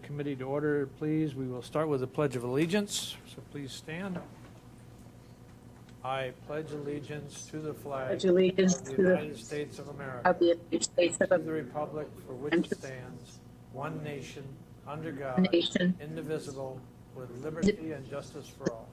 Committee to order, please. We will start with the Pledge of Allegiance, so please stand. I pledge allegiance to the flag of the United States of America, to the republic for which it stands, one nation, under God, indivisible, with liberty and justice for all.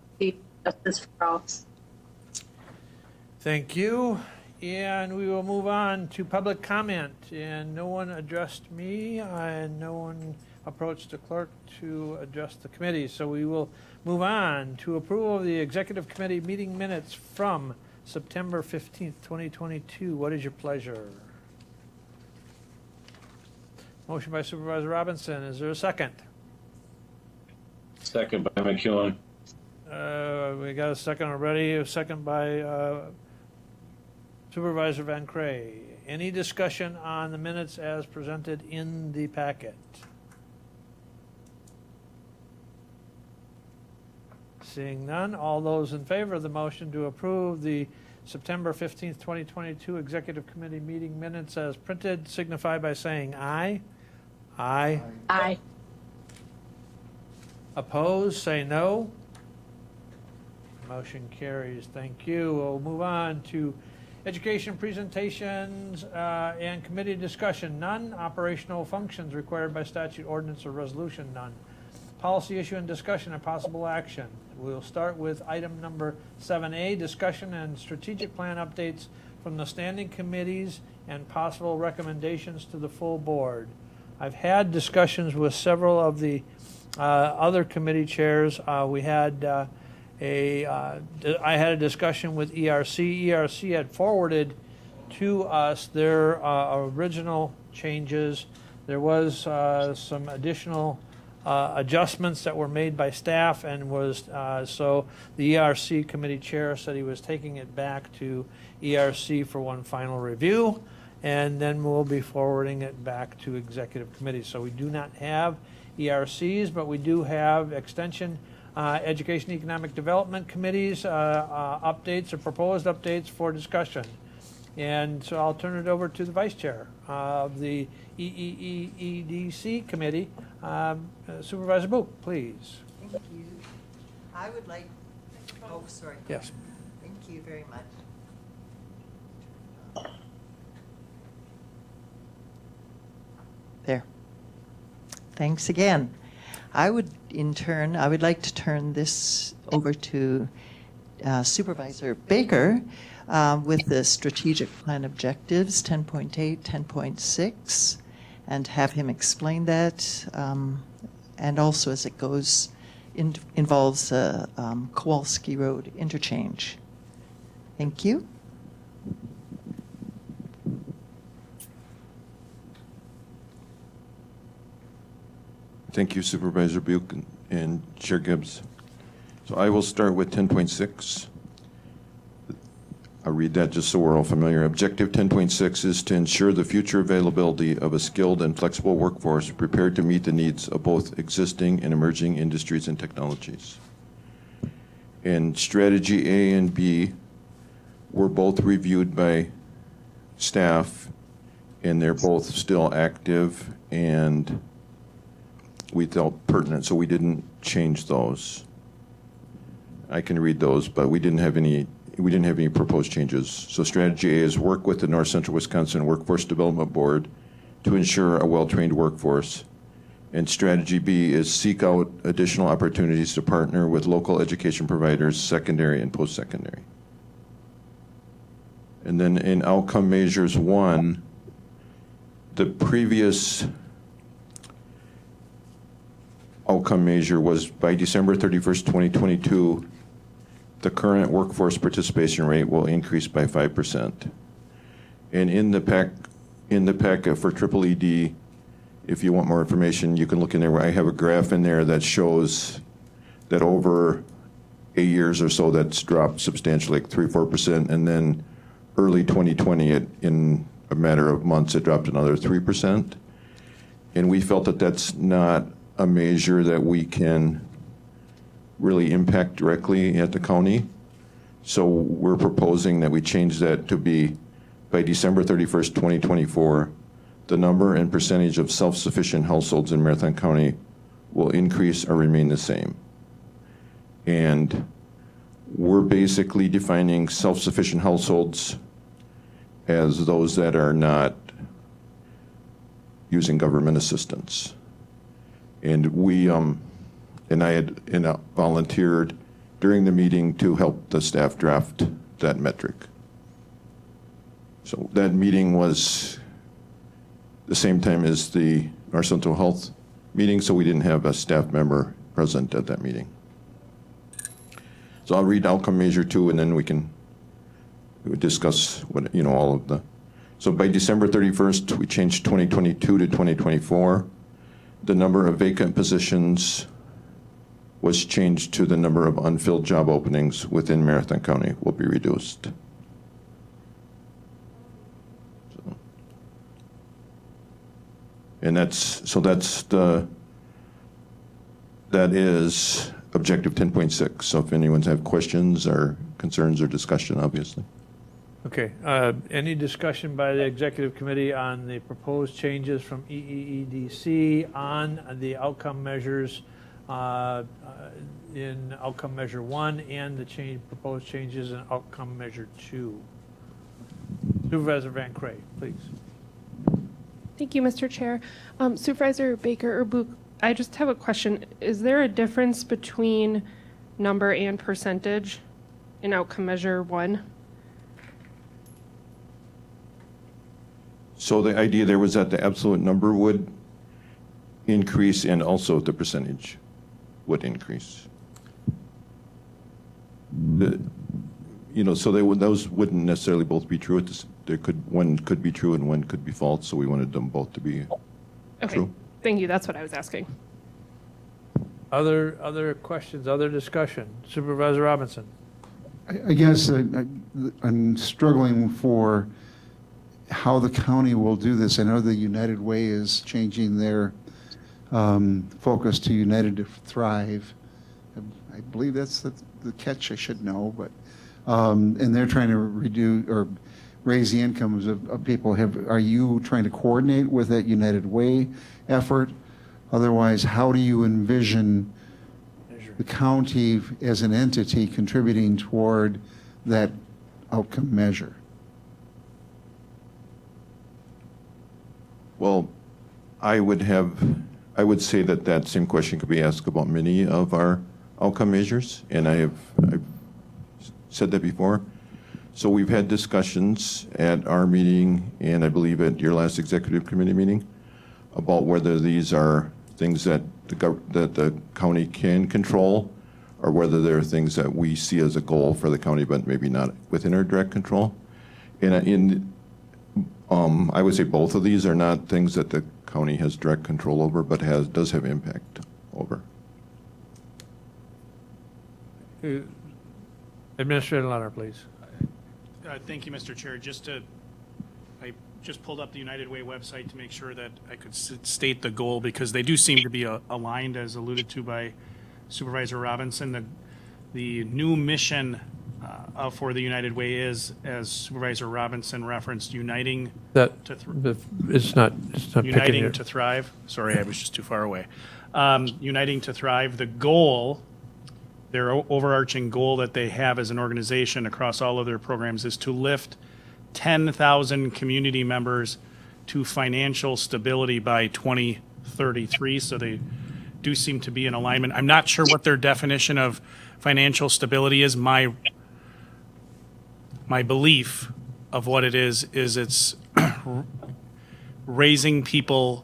Thank you. And we will move on to public comment. And no one addressed me, and no one approached the clerk to address the committee. So we will move on to approval of the executive committee meeting minutes from September 15th, 2022. What is your pleasure? Motion by Supervisor Robinson. Is there a second? Second by McEwen. We got a second already. A second by Supervisor Van Cray. Any discussion on the minutes as presented in the packet? Seeing none, all those in favor of the motion to approve the September 15th, 2022 Executive Committee meeting minutes as printed signify by saying aye. Aye. Aye. Opposed, say no. Motion carries. Thank you. We'll move on to education presentations and committee discussion. None. Operational functions required by statute, ordinance, or resolution. None. Policy issue and discussion and possible action. We'll start with item number 7A, discussion and strategic plan updates from the standing committees and possible recommendations to the full board. I've had discussions with several of the other committee chairs. I had a discussion with ERC. ERC had forwarded to us their original changes. There was some additional adjustments that were made by staff, and was so the ERC committee chair said he was taking it back to ERC for one final review, and then we'll be forwarding it back to executive committee. So we do not have ERCs, but we do have extension, education, economic development committees updates or proposed updates for discussion. And so I'll turn it over to the vice chair of the EEEDC committee, Supervisor Book, please. Thank you. I would like, oh, sorry. Yes. Thank you very much. There. Thanks again. I would like to turn this over to Supervisor Baker with the strategic plan objectives 10.8, 10.6, and have him explain that, and also as it goes, involves Kowalski Road interchange. Thank you. Thank you, Supervisor Buick and Chair Gibbs. So I will start with 10.6. I'll read that just so we're all familiar. Objective 10.6 is to ensure the future availability of a skilled and flexible workforce prepared to meet the needs of both existing and emerging industries and technologies. And strategy A and B were both reviewed by staff, and they're both still active and we felt pertinent, so we didn't change those. I can read those, but we didn't have any proposed changes. So strategy A is work with the North Central Wisconsin Workforce Development Board to ensure a well-trained workforce. And strategy B is seek out additional opportunities to partner with local education providers, secondary and post-secondary. And then in outcome measures 1, the previous outcome measure was by December 31st, 2022, the current workforce participation rate will increase by 5%. And in the packet for Triple ED, if you want more information, you can look in there. I have a graph in there that shows that over 8 years or so, that's dropped substantially, like 3-4%, and then early 2020, in a matter of months, it dropped another 3%. And we felt that that's not a measure that we can really impact directly at the county. So we're proposing that we change that to be by December 31st, 2024, the number and percentage of self-sufficient households in Marathon County will increase or remain the same. And we're basically defining self-sufficient households as those that are not using government assistance. And I had volunteered during the meeting to help the staff draft that metric. So that meeting was the same time as the North Central Health meeting, so we didn't have a staff member present at that meeting. So I'll read outcome measure 2, and then we would discuss what, all of the. So by December 31st, we changed 2022 to 2024. The number of vacant positions was changed to the number of unfilled job openings within Marathon County will be reduced. So, and that is objective 10.6. So if anyone's have questions or concerns or discussion, obviously. Okay, any discussion by the executive committee on the proposed changes from EEEDC on the outcome measures in outcome measure 1 and the proposed changes in outcome measure 2? Supervisor Van Cray, please. Thank you, Mr. Chair. Supervisor Baker or Book, I just have a question. Is there a difference between number and percentage in outcome measure 1? So the idea there was that the absolute number would increase and also the percentage would increase. So those wouldn't necessarily both be true. One could be true and one could be false, so we wanted them both to be true. Thank you. That's what I was asking. Other questions, other discussion? Supervisor Robinson. I guess I'm struggling for how the county will do this. I know the United Way is changing their focus to United to Thrive. I believe that's the catch. I should know, but and they're trying to reduce or raise the incomes of people. Are you trying to coordinate with that United Way effort? Otherwise, how do you envision the county as an entity contributing toward that outcome measure? Well, I would say that same question could be asked about many of our outcome measures, and I've said that before. So we've had discussions at our meeting, and I believe at your last executive committee meeting, about whether these are things that the county can control, or whether they're things that we see as a goal for the county, but maybe not within our direct control. And I would say both of these are not things that the county has direct control over, but does have impact over. Administrator Leonard, please. Thank you, Mr. Chair. I just pulled up the United Way website to make sure that I could state the goal, because they do seem to be aligned, as alluded to by Supervisor Robinson. The new mission for the United Way is, as Supervisor Robinson referenced, uniting to It's not uniting to thrive. Sorry, I was just too far away. Uniting to thrive. The goal, their overarching goal that they have as an organization across all of their programs, is to lift 10,000 community members to financial stability by 2033. So they do seem to be in alignment. I'm not sure what their definition of financial stability is. My belief of what it is it's raising people's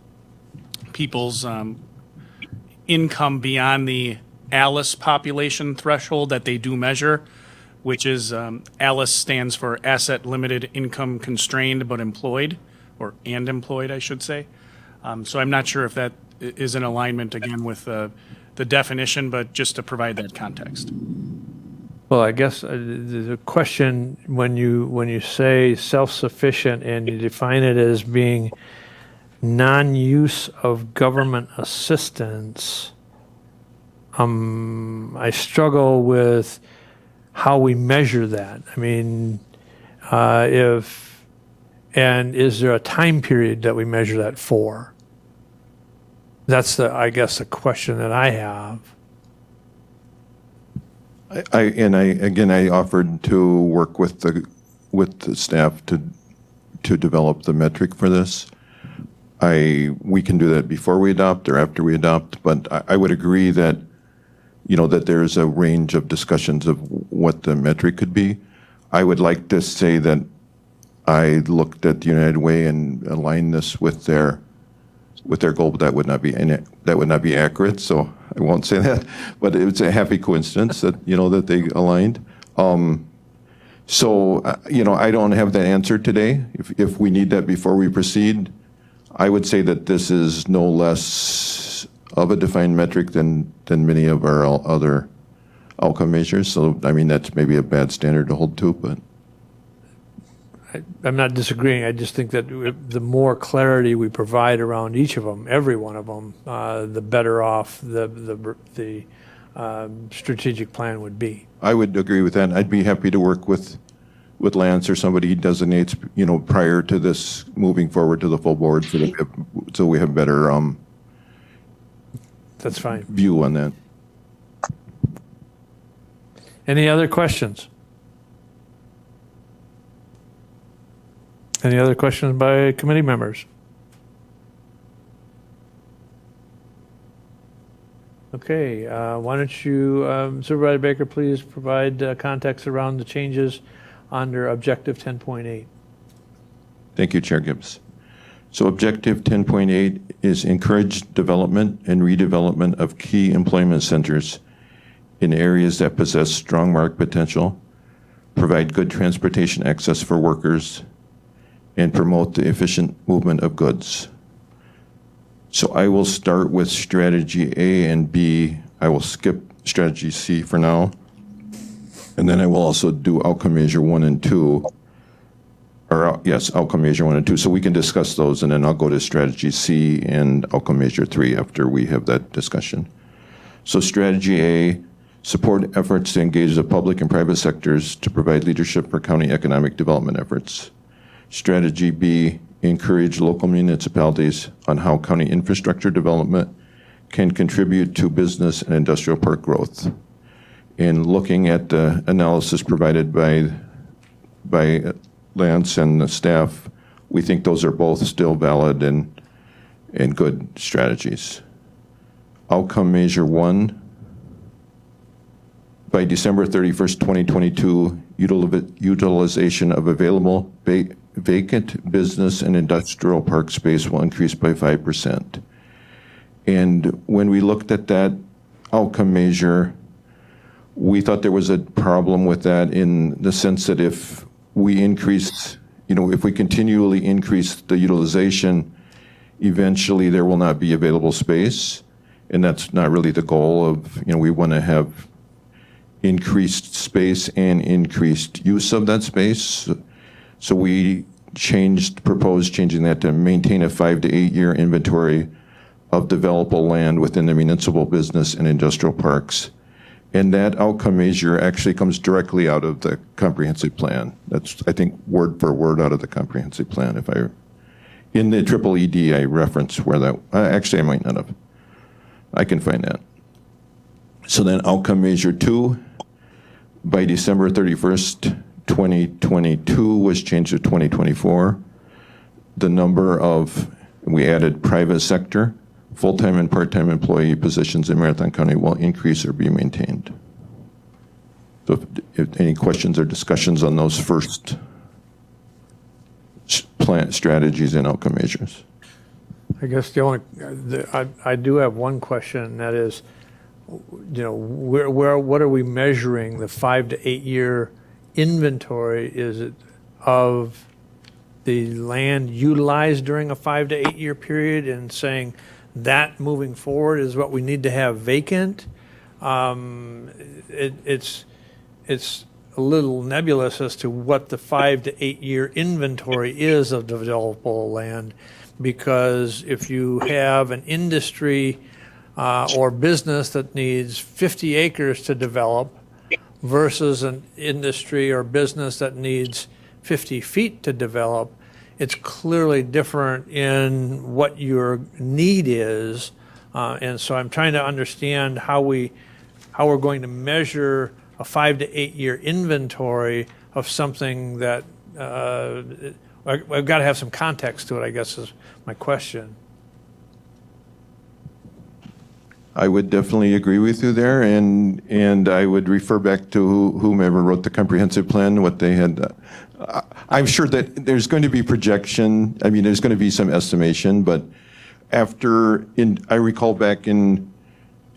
income beyond the ALICE population threshold that they do measure, which is ALICE stands for Asset Limited Income Constrained but Employed, and employed, I should say. So I'm not sure if that is in alignment, again, with the definition, but just to provide that context. Well, I guess the question, when you say self-sufficient and you define it as being non-use of government assistance, I struggle with how we measure that. I mean, if And is there a time period that we measure that for? That's I guess, the question that I have. I offered to work with the staff to develop the metric for this. We can do that before we adopt or after we adopt, but I would agree that, that there's a range of discussions of what the metric could be. I would like to say that I looked at the United Way and aligned this with their goal, but that would not be accurate. So I won't say that, but it's a happy coincidence that that they aligned. So I don't have that answer today. If we need that before we proceed, I would say that this is no less of a defined metric than many of our other outcome measures. So I mean that's maybe a bad standard to hold to, but. I'm not disagreeing. I just think that the more clarity we provide around each of them, every one of them, the better off the strategic plan would be. I would agree with that. I'd be happy to work with Lance or somebody he designates, prior to this moving forward to the full board, so we have better That's fine. view on that. Any other questions? Any other questions by committee members? Okay, why don't you, Supervisor Baker, please provide context around the changes under Objective 10.8. Thank you, Chair Gibbs. So Objective 10.8 is encourage development and redevelopment of key employment centers in areas that possess strong market potential, provide good transportation access for workers, and promote the efficient movement of goods. So I will start with strategy A and B. I will skip strategy C for now. And then I will also do outcome measure 1 and 2. Outcome measure 1 and 2. So we can discuss those, and then I'll go to strategy C and outcome measure 3 after we have that discussion. So strategy A, support efforts to engage the public and private sectors to provide leadership for county economic development efforts. Strategy B, encourage local municipalities on how county infrastructure development can contribute to business and industrial park growth. In looking at the analysis provided by Lance and the staff, we think those are both still valid and good strategies. Outcome measure 1, by December 31st, 2022, utilization of available vacant business and industrial park space will increase by 5%. And when we looked at that outcome measure, we thought there was a problem with that in the sense that if we increase, if we continually increase the utilization, eventually there will not be available space. And that's not really the goal of, we want to have increased space and increased use of that space. So we proposed changing that to maintain a 5 to 8 year inventory of developable land within the municipal business and industrial parks. And that outcome measure actually comes directly out of the comprehensive plan. That's, I think, word for word out of the comprehensive plan. In the triple ED, I reference where that, actually I might not have. I can find that. So then outcome measure 2, by December 31st, 2022 was changed to 2024. The number of, we added private sector, full-time and part-time employee positions in Marathon County will increase or be maintained. So if any questions or discussions on those first plant strategies and outcome measures. I guess I do have one question, and that is, what are we measuring the 5 to 8 year inventory? Is it of the land utilized during a 5 to 8 year period and saying that moving forward is what we need to have vacant? It's a little nebulous as to what the 5 to 8 year inventory is of developable land, because if you have an industry or business that needs 50 acres to develop versus an industry or business that needs 50 feet to develop, it's clearly different in what your need is. And so I'm trying to understand how we're going to measure a 5 to 8 year inventory of something that, I've got to have some context to it, I guess is my question. I would definitely agree with you there, and I would refer back to whomever wrote the comprehensive plan, what they had. I'm sure that there's going to be projection. I mean, there's going to be some estimation, but I recall back in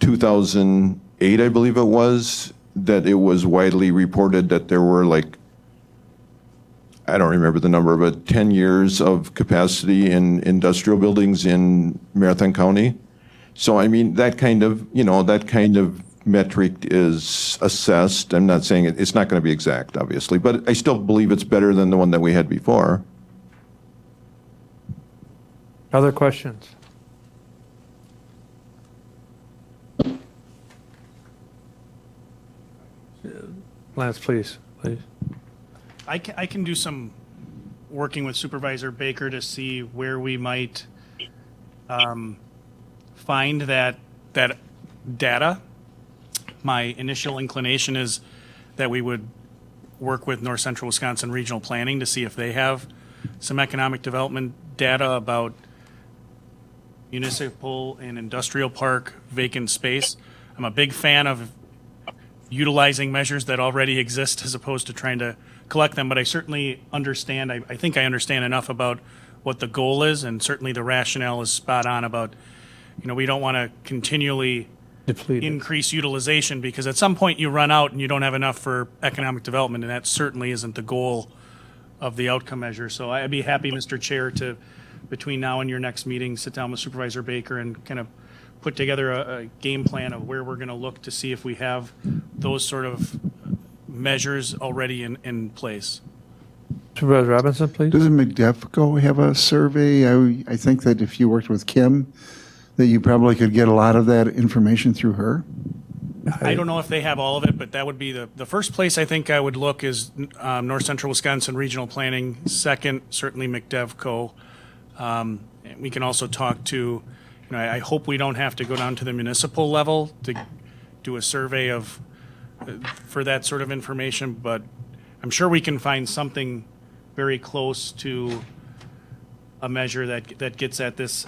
2008, I believe it was, that it was widely reported that there were I don't remember the number, but 10 years of capacity in industrial buildings in Marathon County. So, I mean, that kind of metric is assessed. I'm not saying it's not going to be exact, obviously, but I still believe it's better than the one that we had before. Other questions? Lance, please. I can do some working with Supervisor Baker to see where we might find that data. My initial inclination is that we would work with North Central Wisconsin Regional Planning to see if they have some economic development data about municipal and industrial park vacant space. I'm a big fan of utilizing measures that already exist as opposed to trying to collect them, but I certainly understand, I think I understand enough about what the goal is, and certainly the rationale is spot on about, we don't want to continually Depleted. increase utilization, because at some point you run out and you don't have enough for economic development, and that certainly isn't the goal of the outcome measure. So I'd be happy, Mr. Chair, to, between now and your next meeting, sit down with Supervisor Baker and kind of put together a game plan of where we're going to look to see if we have those sort of measures already in place. Supervisor Robinson, please. Doesn't McDevco have a survey? I think that if you worked with Kim, that you probably could get a lot of that information through her. I don't know if they have all of it, but that would be the first place I think I would look is North Central Wisconsin Regional Planning. Second, certainly McDevco. We can also talk to, I hope we don't have to go down to the municipal level to do a survey for that sort of information, but I'm sure we can find something very close to a measure that gets at this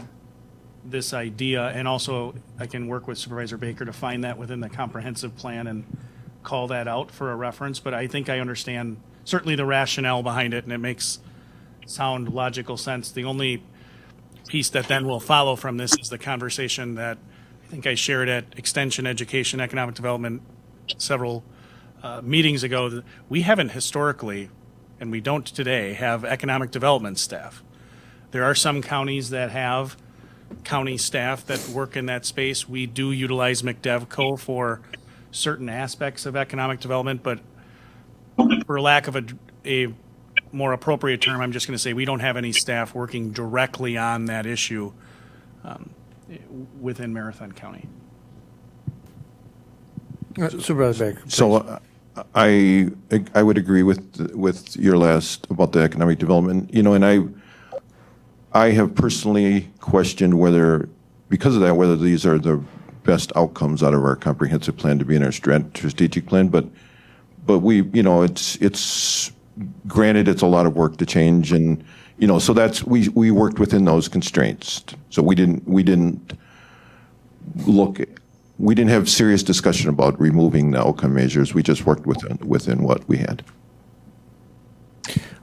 idea. And also I can work with Supervisor Baker to find that within the comprehensive plan and call that out for a reference. But I think I understand certainly the rationale behind it, and it makes sound logical sense. The only piece that then will follow from this is the conversation that I think I shared at Extension, Education, Economic Development several meetings ago. We haven't historically, and we don't today, have economic development staff. There are some counties that have county staff that work in that space. We do utilize McDevco for certain aspects of economic development, but for lack of a more appropriate term, I'm just going to say we don't have any staff working directly on that issue within Marathon County. Supervisor Baker. So I would agree with your last about the economic development, and I have personally questioned whether these are the best outcomes out of our comprehensive plan to be in our strategic plan, but we, it's granted it's a lot of work to change, and so that's we worked within those constraints. So we didn't have serious discussion about removing the outcome measures. We just worked within what we had.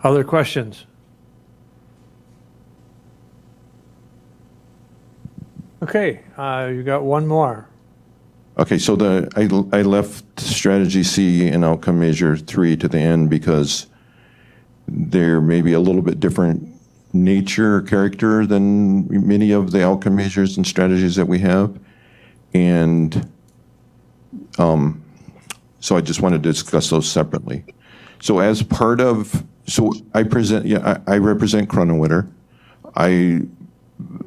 Other questions? Okay, you got one more. Okay, so I left strategy C and outcome measure 3 to the end because they're maybe a little bit different nature or character than many of the outcome measures and strategies that we have. And so I just wanted to discuss those separately. So I represent Cronenwitter.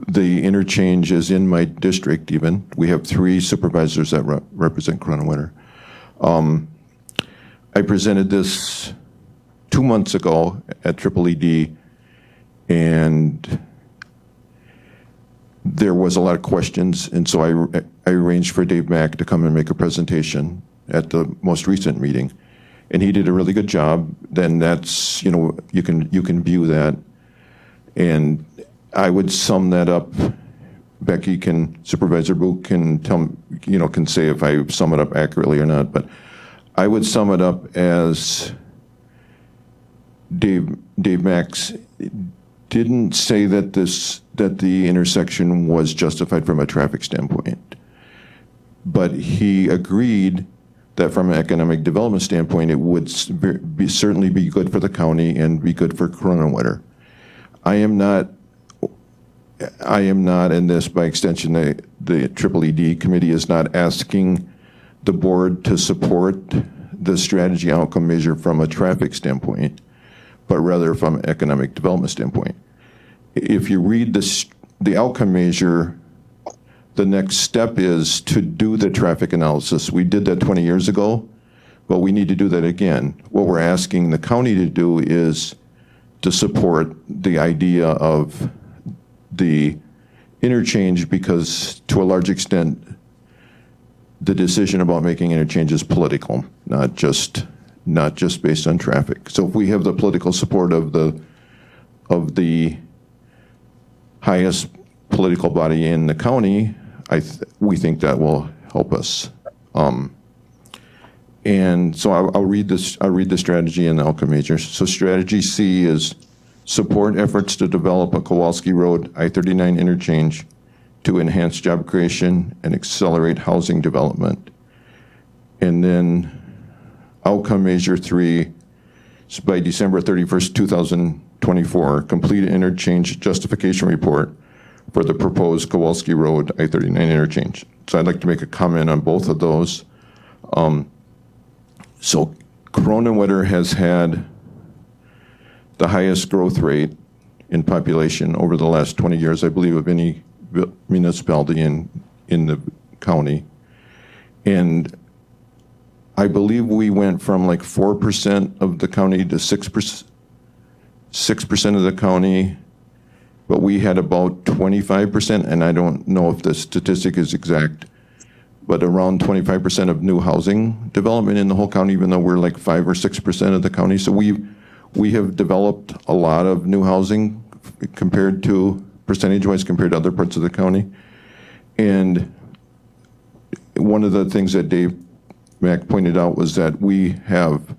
The interchange is in my district even. We have 3 supervisors that represent Cronenwitter. I presented this 2 months ago at EED, and there was a lot of questions, and so I arranged for Dave Mack to come and make a presentation at the most recent meeting, and he did a really good job. Then that's, you know, you can view that, and I would sum that up. Becky Supervisor Book can can say if I sum it up accurately or not, but I would sum it up as Dave Max didn't say that the intersection was justified from a traffic standpoint, but he agreed that from an economic development standpoint, it would certainly be good for the county and be good for Cronenwetter. I am not, and this by extension, the Triple ED committee is not asking the board to support the strategy outcome measure from a traffic standpoint, but rather from an economic development standpoint. If you read the outcome measure, the next step is to do the traffic analysis. We did that 20 years ago, but we need to do that again. What we're asking the county to do is to support the idea of the interchange, because to a large extent, the decision about making interchange is political, not just based on traffic. So if we have the political support of the highest political body in the county, we think that will help us. And so I'll read this. I'll read the strategy and the outcome measures. So strategy C is support efforts to develop a Kowalski Road I-39 interchange to enhance job creation and accelerate housing development. And then outcome measure 3 is by December 31st, 2024, complete interchange justification report for the proposed Kowalski Road I-39 interchange. So I'd like to make a comment on both of those. So Cronenwetter has had the highest growth rate in population over the last 20 years, I believe, of any municipality in the county. And I believe we went from like 4% of the county to 6% of the county, but we had about 25%, and I don't know if the statistic is exact, but around 25% of new housing development in the whole county, even though we're like 5 or 6% of the county. So we have developed a lot of new housing compared to, percentage-wise, compared to other parts of the county. And one of the things that Dave Mack pointed out was that we have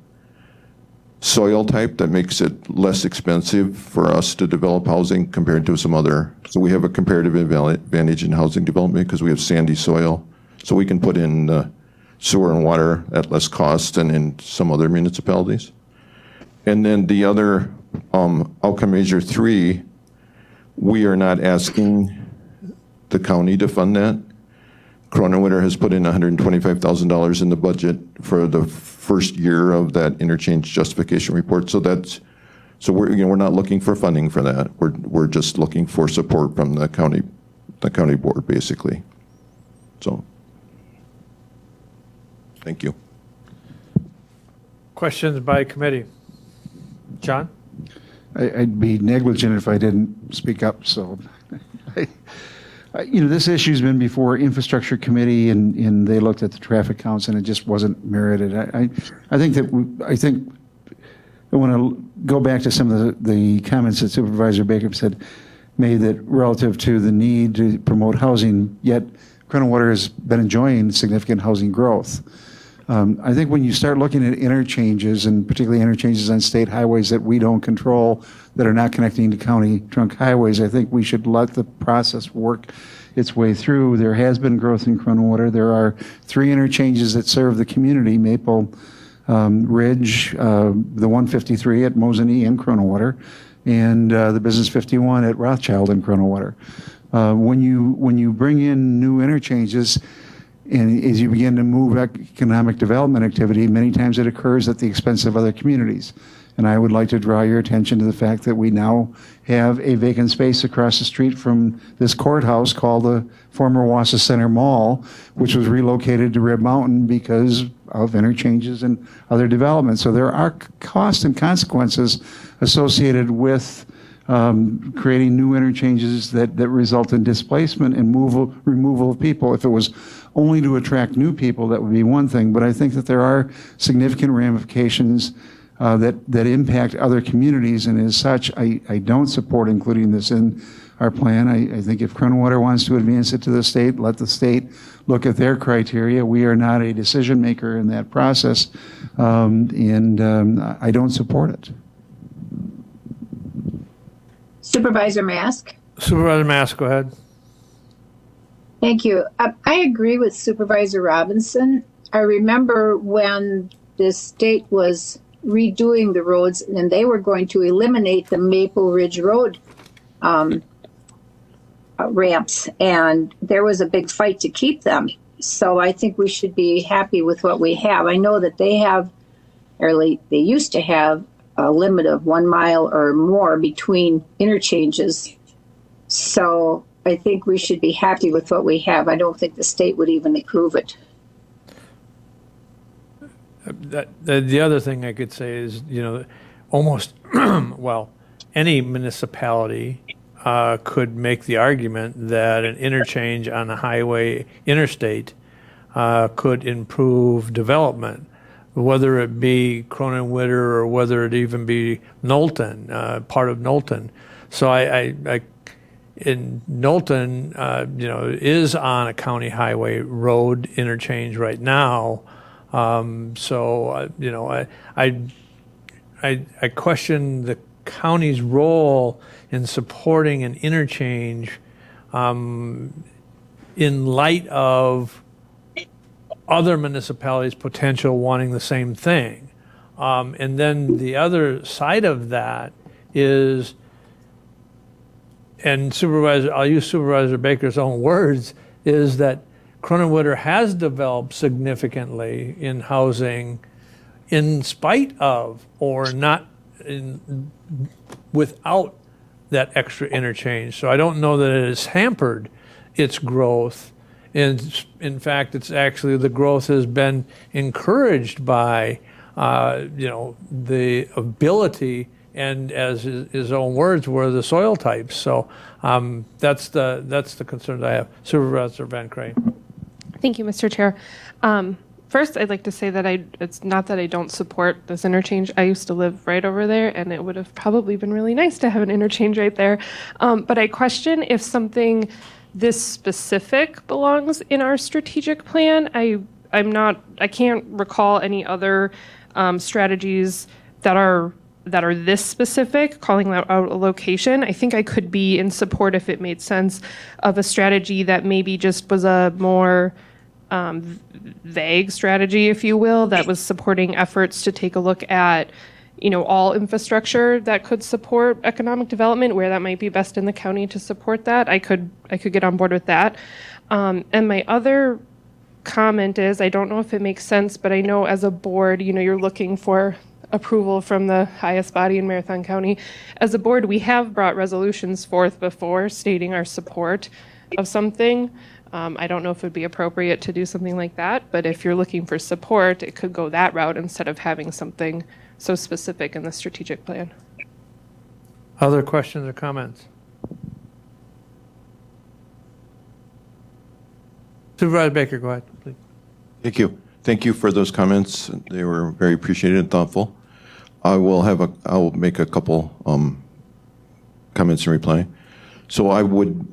soil type that makes it less expensive for us to develop housing compared to some other. So we have a comparative advantage in housing development because we have sandy soil. So we can put in sewer and water at less cost than in some other municipalities. And then the other outcome measure 3, we are not asking the county to fund that. Cronenwetter has put in $125,000 in the budget for the first year of that interchange justification report. So we're not looking for funding for that. We're just looking for support from the county board, basically. So, thank you. Questions by committee? John? I'd be negligent if I didn't speak up, so. This issue's been before Infrastructure Committee, and they looked at the traffic counts, and it just wasn't merited. I think I want to go back to some of the comments that Supervisor Baker made that relative to the need to promote housing, yet Cronenwetter has been enjoying significant housing growth. I think when you start looking at interchanges, and particularly interchanges on state highways that we don't control, that are not connecting to county trunk highways, I think we should let the process work its way through. There has been growth in Cronenwetter. There are 3 interchanges that serve the community: Maple Ridge, the 153 at Mosinee in Cronenwetter, and the Business 51 at Rothschild in Cronenwetter. When you bring in new interchanges, and as you begin to move economic development activity, many times it occurs at the expense of other communities. And I would like to draw your attention to the fact that we now have a vacant space across the street from this courthouse called the former Wausau Center Mall, which was relocated to Rib Mountain because of interchanges and other developments. So there are costs and consequences associated with creating new interchanges that result in displacement and removal of people. If it was only to attract new people, that would be one thing. But I think that there are significant ramifications that impact other communities, and as such, I don't support including this in our plan. I think if Cronin-Water wants to advance it to the state, let the state look at their criteria. We are not a decision maker in that process, and I don't support it. Supervisor Mask. Supervisor Mask, go ahead. Thank you. I agree with Supervisor Robinson. I remember when the state was redoing the roads and they were going to eliminate the Maple Ridge Road ramps, and there was a big fight to keep them. So I think we should be happy with what we have. I know that they used to have a limit of 1 mile or more between interchanges. So I think we should be happy with what we have. I don't think the state would even approve it. The other thing I could say is, almost, well, any municipality could make the argument that an interchange on a highway interstate could improve development, whether it be Cronin-Witter or whether it even be Knowlton, part of Knowlton. So in Knowlton, is on a county highway road interchange right now. I question the county's role in supporting an interchange in light of other municipalities' potential wanting the same thing. And then the other side of that is, and I'll use Supervisor Baker's own words, is that Cronin-Witter has developed significantly in housing in spite of or not without that extra interchange. So I don't know that it has hampered its growth. And in fact, it's actually the growth has been encouraged by the ability and, as his own words were, the soil types. So that's the concern I have. Supervisor Van Crane. Thank you, Mr. Chair. First, I'd like to say that it's not that I don't support this interchange. I used to live right over there, and it would have probably been really nice to have an interchange right there. But I question if something this specific belongs in our strategic plan. I can't recall any other strategies that are this specific, calling out a location. I think I could be in support, if it made sense, of a strategy that maybe just was a more vague strategy, if you will, that was supporting efforts to take a look at, all infrastructure that could support economic development, where that might be best in the county to support that. I could get on board with that. And my other comment is, I don't know if it makes sense, but I know as a board, you're looking for approval from the highest body in Marathon County. As a board, we have brought resolutions forth before stating our support of something. I don't know if it would be appropriate to do something like that, but if you're looking for support, it could go that route instead of having something so specific in the strategic plan. Other questions or comments? Supervisor Baker, go ahead, please. Thank you. Thank you for those comments. They were very appreciated and thoughtful. I'll make a couple comments in reply. So I would,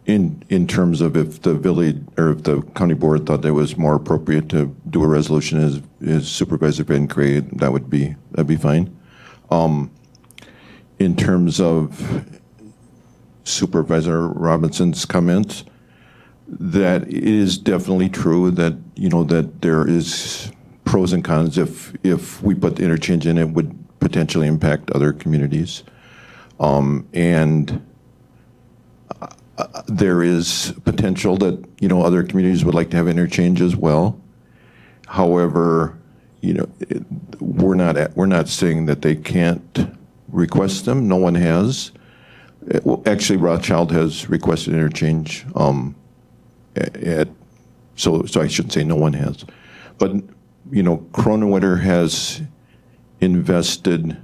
in terms of if the village or if the county board thought that it was more appropriate to do a resolution as Supervisor Van Crane, that'd be fine. In terms of Supervisor Robinson's comments, that it is definitely true that that there is pros and cons. If we put the interchange in, it would potentially impact other communities, and there is potential that other communities would like to have interchange as well. However, we're not saying that they can't request them. No one has. Well, actually, Rothschild has requested interchange. So I shouldn't say no one has, but Cronin-Witter has invested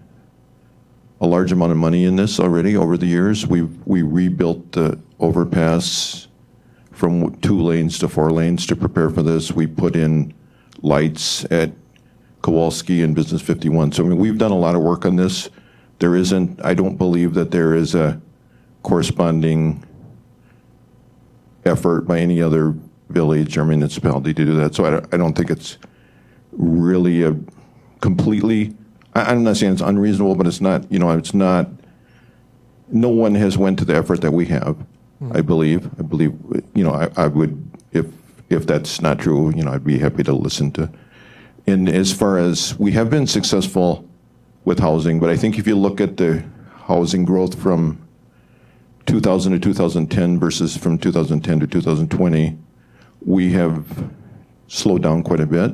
a large amount of money in this already over the years. We rebuilt the overpass from 2 lanes to 4 lanes to prepare for this. We put in lights at Kowalski and Business 51. So I mean, we've done a lot of work on this. I don't believe that there is a corresponding effort by any other village or municipality to do that. So I don't think it's really a completely, I'm not saying it's unreasonable, but it's not, no one has went to the effort that we have, I believe, I would, if that's not true, I'd be happy to listen to. And as far as, we have been successful with housing, but I think if you look at the housing growth from 2000 to 2010 versus from 2010 to 2020, we have slowed down quite a bit.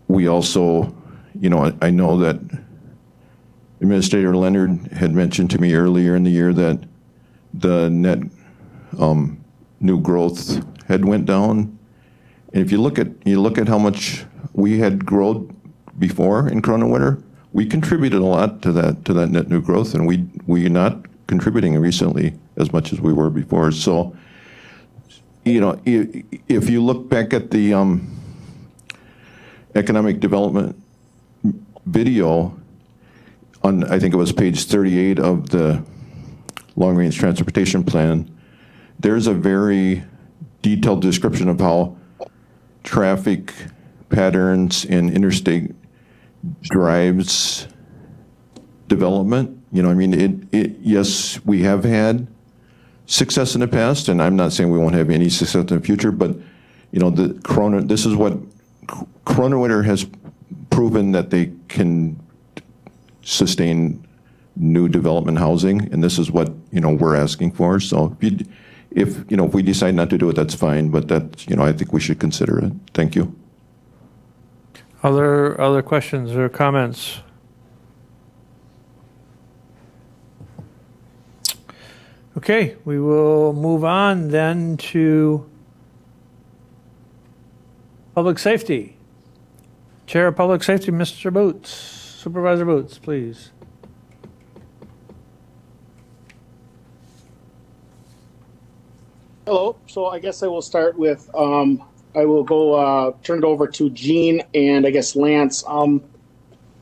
We also, I know that Administrator Leonard had mentioned to me earlier in the year that the net new growth had went down. And if you look at how much we had grown before in Corona Winter, we contributed a lot to that net new growth, and we're not contributing recently as much as we were before. So, if you look back at the economic development video on, I think it was page 38 of the long-range transportation plan, there's a very detailed description of how traffic patterns in interstate drives development. Yes, we have had success in the past, and I'm not saying we won't have any success in the future, but this is what Corona Winter has proven, that they can sustain new development housing, and this is what we're asking for. So if we decide not to do it, that's fine, but I think we should consider it. Thank you. Other questions or comments? Okay, we will move on then to Public Safety. Chair of Public Safety, Mr. Boots. Supervisor Boots, please. Hello. So I guess I will start with, I will go turn it over to Gene and I guess Lance.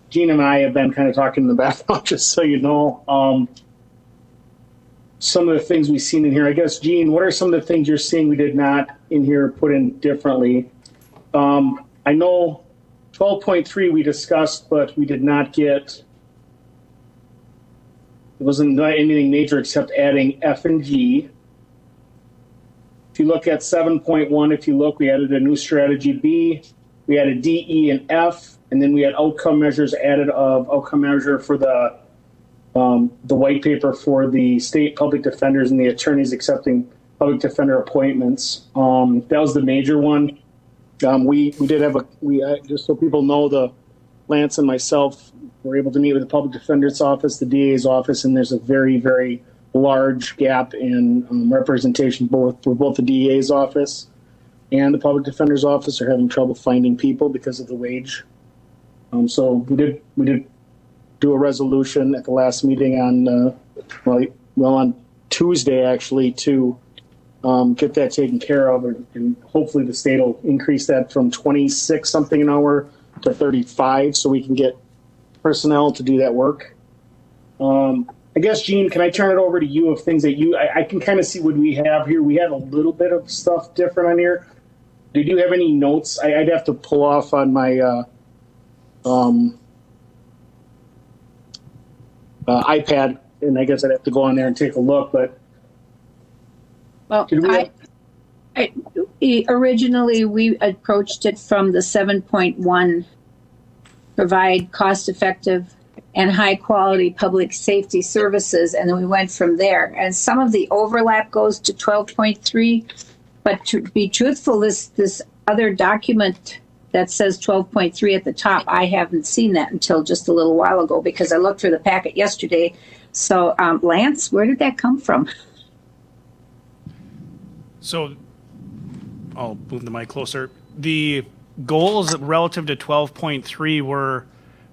Gene and I have been kind of talking in the background, just so you know. Some of the things we've seen in here. I guess, Gene, what are some of the things you're seeing we did not in here put in differently? I know 12.3 we discussed, but we did not get, it wasn't anything major except adding F and G. If you look at 7.1, we added a new strategy B, we added D, E, and F, and then we had outcome measures added of outcome measure for the white paper for the state public defenders and the attorneys accepting public defender appointments. That was the major one. We did have just so people know, Lance and myself were able to meet with the public defender's office, the DA's office, and there's a very, very large gap in representation for both the DA's office and the public defender's office are having trouble finding people because of the wage. So we did do a resolution at the last meeting on Tuesday actually to get that taken care of, and hopefully the state will increase that from 26 something an hour to 35 so we can get personnel to do that work. I guess, Gene, can I turn it over to you of things that I can kind of see what we have here. We have a little bit of stuff different on here. Did you have any notes? I'd have to pull off on my iPad, and I guess I'd have to go on there and take a look, but Well, originally we approached it from the 7.1, provide cost-effective and high-quality public safety services, and then we went from there. And some of the overlap goes to 12.3, but to be truthful, this other document that says 12.3 at the top, I haven't seen that until just a little while ago because I looked through the packet yesterday. So, Lance, where did that come from? So I'll move the mic closer. The goals relative to 12.3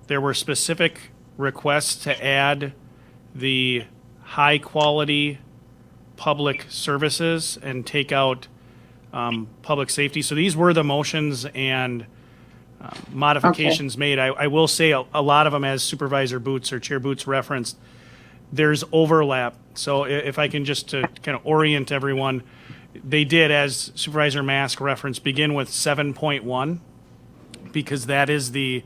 there were specific request to add the high-quality public services and take out public safety. So these were the motions and modifications made. I will say a lot of them, as Supervisor Boots or Chair Boots referenced, there's overlap. So if I can just to kind of orient everyone, they did, as Supervisor Mask referenced, begin with 7.1 because that is the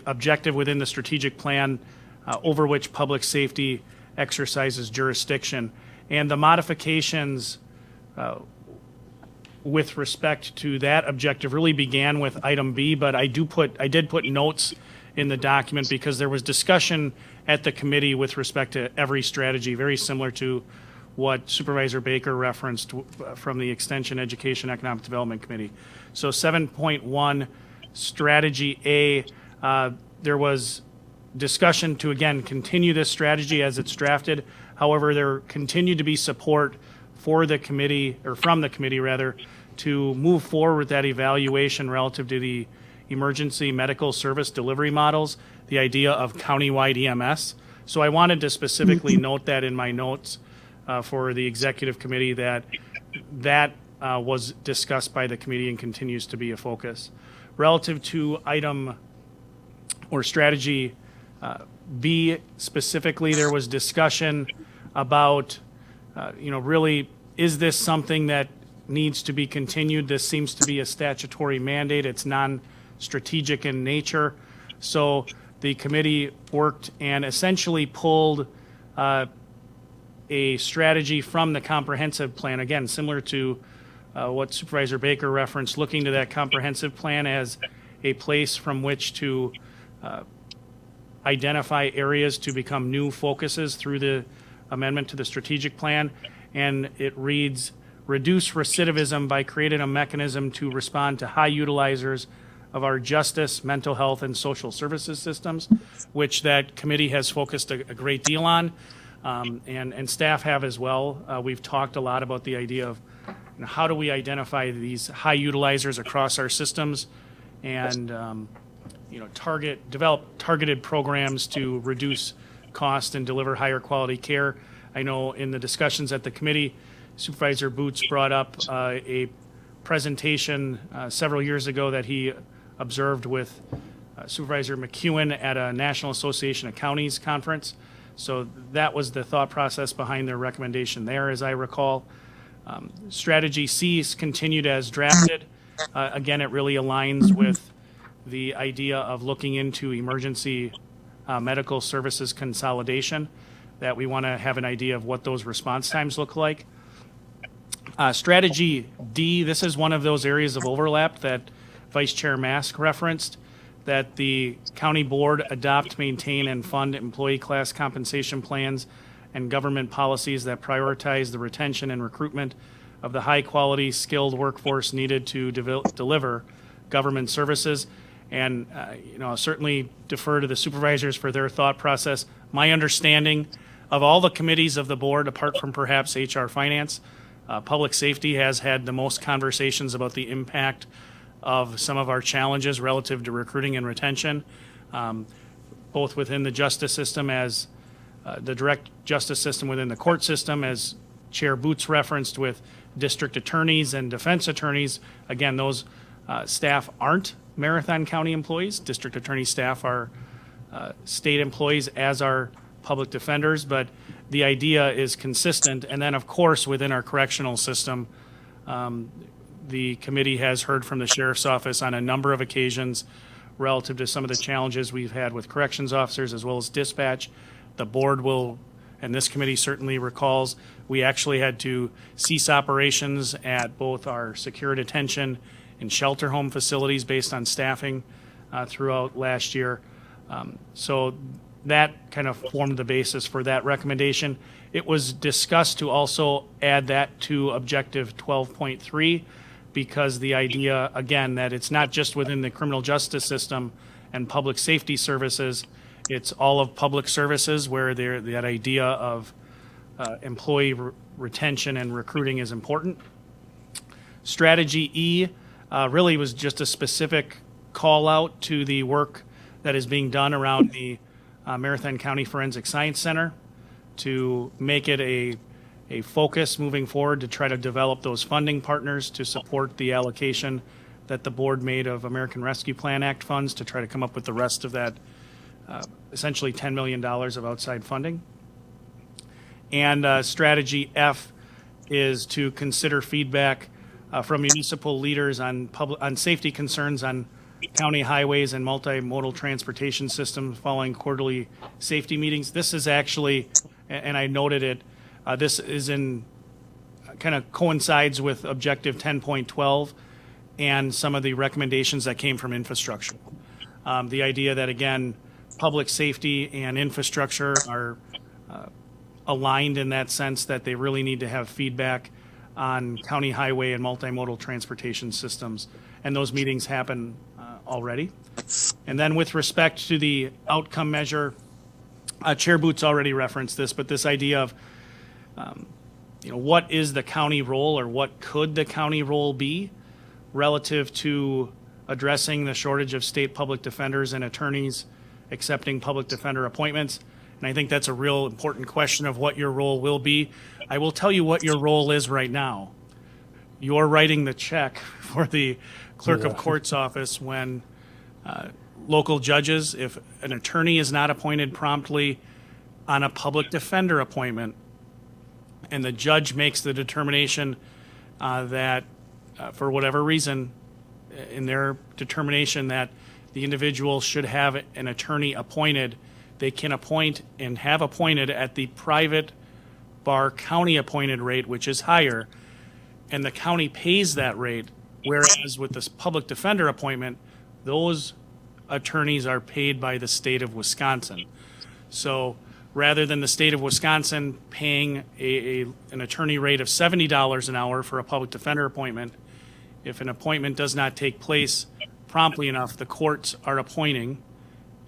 objective within the strategic plan over which public safety exercises jurisdiction. And the modifications with respect to that objective really began with item B, but I did put notes in the document because there was discussion at the committee with respect to every strategy, very similar to what Supervisor Baker referenced from the Extension Education Economic Development Committee. So 7.1 strategy A, there was discussion to again continue this strategy as it's drafted. However, there continued to be support for the committee, or from the committee rather, to move forward with that evaluation relative to the emergency medical service delivery models, the idea of countywide EMS. So I wanted to specifically note that in my notes for the executive committee that was discussed by the committee and continues to be a focus. Relative to item or strategy B specifically, there was discussion about, really, is this something that needs to be continued? This seems to be a statutory mandate. It's non-strategic in nature. So the committee worked and essentially pulled a strategy from the comprehensive plan, again, similar to what Supervisor Baker referenced, looking to that comprehensive plan as a place from which to identify areas to become new focuses through the amendment to the strategic plan. And it reads, reduce recidivism by creating a mechanism to respond to high utilizers of our justice, mental health, and social services systems, which that committee has focused a great deal on, and staff have as well. We've talked a lot about the idea of how do we identify these high utilizers across our systems and develop targeted programs to reduce cost and deliver higher quality care. I know in the discussions at the committee, Supervisor Boots brought up a presentation several years ago that he observed with Supervisor McEwen at a National Association of Counties conference. So that was the thought process behind their recommendation there, as I recall. Strategy C is continued as drafted. Again, it really aligns with the idea of looking into emergency medical services consolidation, that we want to have an idea of what those response times look like. Strategy D, this is one of those areas of overlap that Vice Chair Mask referenced, that the county board adopt, maintain, and fund employee class compensation plans and government policies that prioritize the retention and recruitment of the high-quality, skilled workforce needed to deliver government services. And I'll certainly defer to the supervisors for their thought process. My understanding of all the committees of the board, apart from perhaps HR Finance, Public Safety has had the most conversations about the impact of some of our challenges relative to recruiting and retention, both within the justice system as the direct justice system within the court system, as Chair Boots referenced, with district attorneys and defense attorneys. Again, those staff aren't Marathon County employees. District attorney staff are state employees, as are public defenders, but the idea is consistent. And then, of course, within our correctional system, the committee has heard from the sheriff's office on a number of occasions relative to some of the challenges we've had with corrections officers as well as dispatch. The board will, and this committee certainly recalls, we actually had to cease operations at both our secure detention and shelter home facilities based on staffing throughout last year. So that kind of formed the basis for that recommendation. It was discussed to also add that to objective 12.3, because the idea, again, that it's not just within the criminal justice system and public safety services, it's all of public services where that idea of employee retention and recruiting is important. Strategy E really was just a specific call out to the work that is being done around the Marathon County Forensic Science Center to make it a focus moving forward to try to develop those funding partners to support the allocation that the board made of American Rescue Plan Act funds to try to come up with the rest of that essentially $10 million of outside funding. And strategy F is to consider feedback from municipal leaders on safety concerns on county highways and multimodal transportation systems following quarterly safety meetings. This is actually, and I noted it, this is in kind of coincides with objective 10.12 and some of the recommendations that came from infrastructure. The idea that, again, public safety and infrastructure are aligned in that sense that they really need to have feedback on county highway and multimodal transportation systems. And those meetings happen already. And then with respect to the outcome measure, Chair Boots already referenced this, but this idea of what is the county role, or what could the county role be relative to addressing the shortage of state public defenders and attorneys accepting public defender appointments. And I think that's a real important question of what your role will be. I will tell you what your role is right now. You're writing the check for the clerk of court's office when local judges, if an attorney is not appointed promptly on a public defender appointment, and the judge makes the determination that for whatever reason, in their determination that the individual should have an attorney appointed, they can appoint and have appointed at the private bar county appointed rate, which is higher, and the county pays that rate, whereas with this public defender appointment, those attorneys are paid by the state of Wisconsin. So rather than the state of Wisconsin paying an attorney rate of $70 an hour for a public defender appointment, if an appointment does not take place promptly enough, the courts are appointing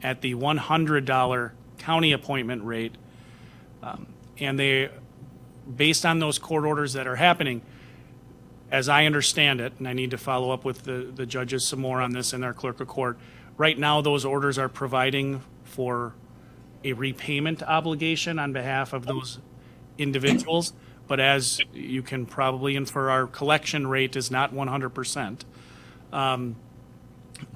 at the $100 county appointment rate. And they, based on those court orders that are happening, as I understand it, and I need to follow up with the judges some more on this and our clerk of court, right now those orders are providing for a repayment obligation on behalf of those individuals. But as you can probably infer, our collection rate is not 100%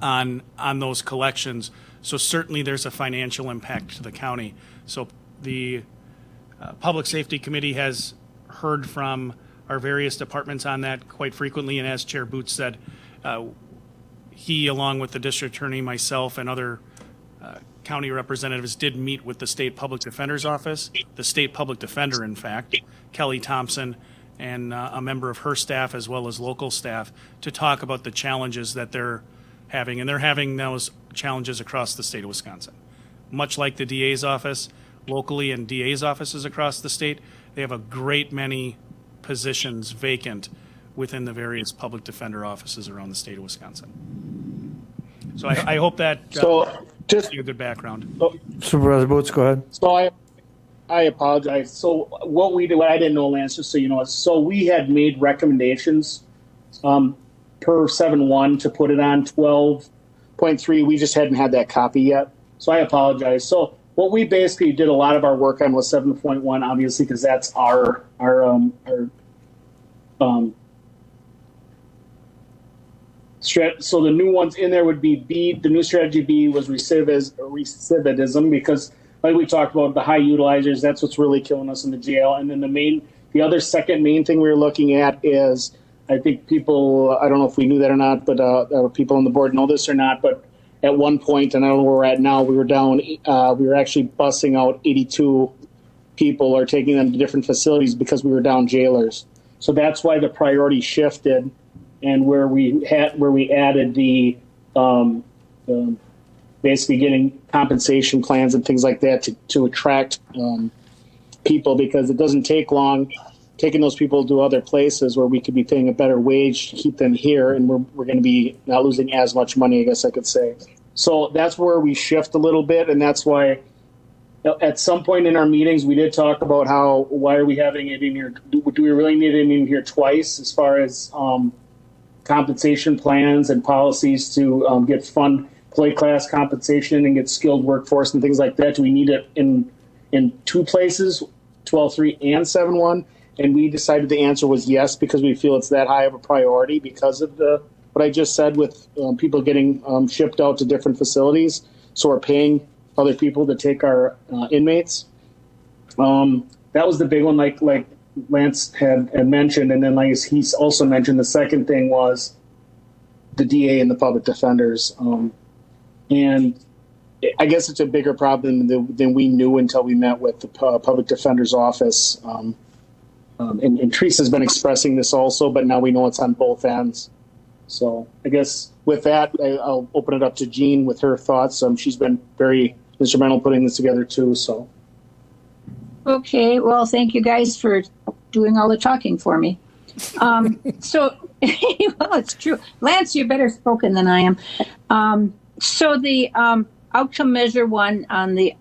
on those collections. So certainly there's a financial impact to the county. So the Public Safety Committee has heard from our various departments on that quite frequently. And as Chair Boots said, he, along with the district attorney, myself, and other county representatives did meet with the state public defender's office, the state public defender, in fact, Kelly Thompson, and a member of her staff as well as local staff to talk about the challenges that they're having. And they're having those challenges across the state of Wisconsin. Much like the DA's office locally and DA's offices across the state, they have a great many positions vacant within the various public defender offices around the state of Wisconsin. So I hope that gives you a good background. Supervisor Boots, go ahead. So I apologize. So what I didn't know, Lance, just so you know, so we had made recommendations per 7.1 to put it on 12.3. We just hadn't had that copy yet. So I apologize. So what we basically did a lot of our work on was 7.1, obviously, because that's our so the new ones in there would be B. The new strategy B was recidivism, because like we talked about, the high utilizers, that's what's really killing us in the jail. And then the other second main thing we were looking at is, I think people, I don't know if we knew that or not, but people on the board know this or not, but at one point, and I don't know where we're at now, we were down, we were actually busing out 82 people or taking them to different facilities because we were down jailers. So that's why the priority shifted, and where we added the basically getting compensation plans and things like that to attract people, because it doesn't take long taking those people to other places where we could be paying a better wage to keep them here, and we're going to be not losing as much money, I guess I could say. So that's where we shift a little bit, and that's why at some point in our meetings we did talk about why are we having it in here? Do we really need it in here twice, as far as compensation plans and policies to employee class compensation and get skilled workforce and things like that? Do we need it in two places, 12.3 and 7.1? And we decided the answer was yes, because we feel it's that high of a priority because of what I just said with people getting shipped out to different facilities. So we're paying other people to take our inmates. That was the big one, like Lance had mentioned. And then like he's also mentioned, the second thing was the DA and the public defenders. And I guess it's a bigger problem than we knew until we met with the public defender's office. And Teresa's been expressing this also, but now we know it's on both ends. So I guess with that, I'll open it up to Jean with her thoughts. She's been very instrumental in putting this together too. So. Okay, well, thank you guys for doing all the talking for me. Well, it's true. Lance, you're better spoken than I am. So the outcome measure one on the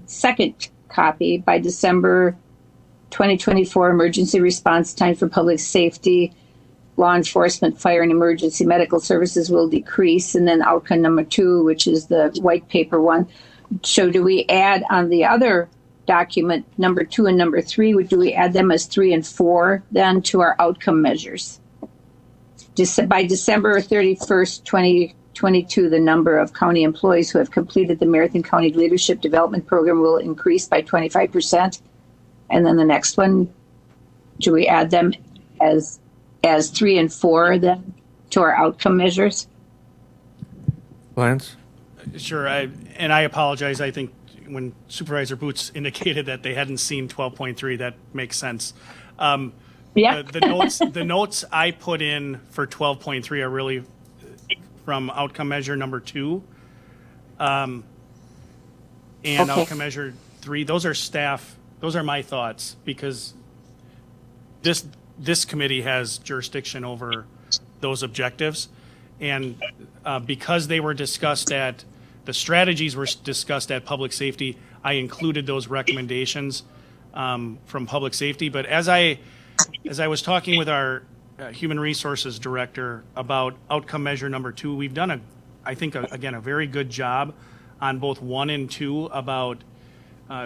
second copy by December 2024, emergency response time for public safety, law enforcement, fire, and emergency medical services will decrease. And then outcome number two, which is the white paper one. So do we add on the other document number 2 and number 3, do we add them as 3 and 4 then to our outcome measures? By December 31st, 2022, the number of county employees who have completed the Marathon County Leadership Development Program will increase by 25%. And then the next one, do we add them as 3 and 4 then to our outcome measures? Lance? Sure, and I apologize. I think when Supervisor Boots indicated that they hadn't seen 12.3, that makes sense. Yeah. The notes I put in for 12.3 are really from outcome measure number 2, and Okay. outcome measure 3. Those are staff. Those are my thoughts, because this committee has jurisdiction over those objectives, and because they were discussed the strategies were discussed at public safety, I included those recommendations from public safety. But as I was talking with our human resources director about outcome measure number 2, we've done I think a very good job on both 1 and 2 about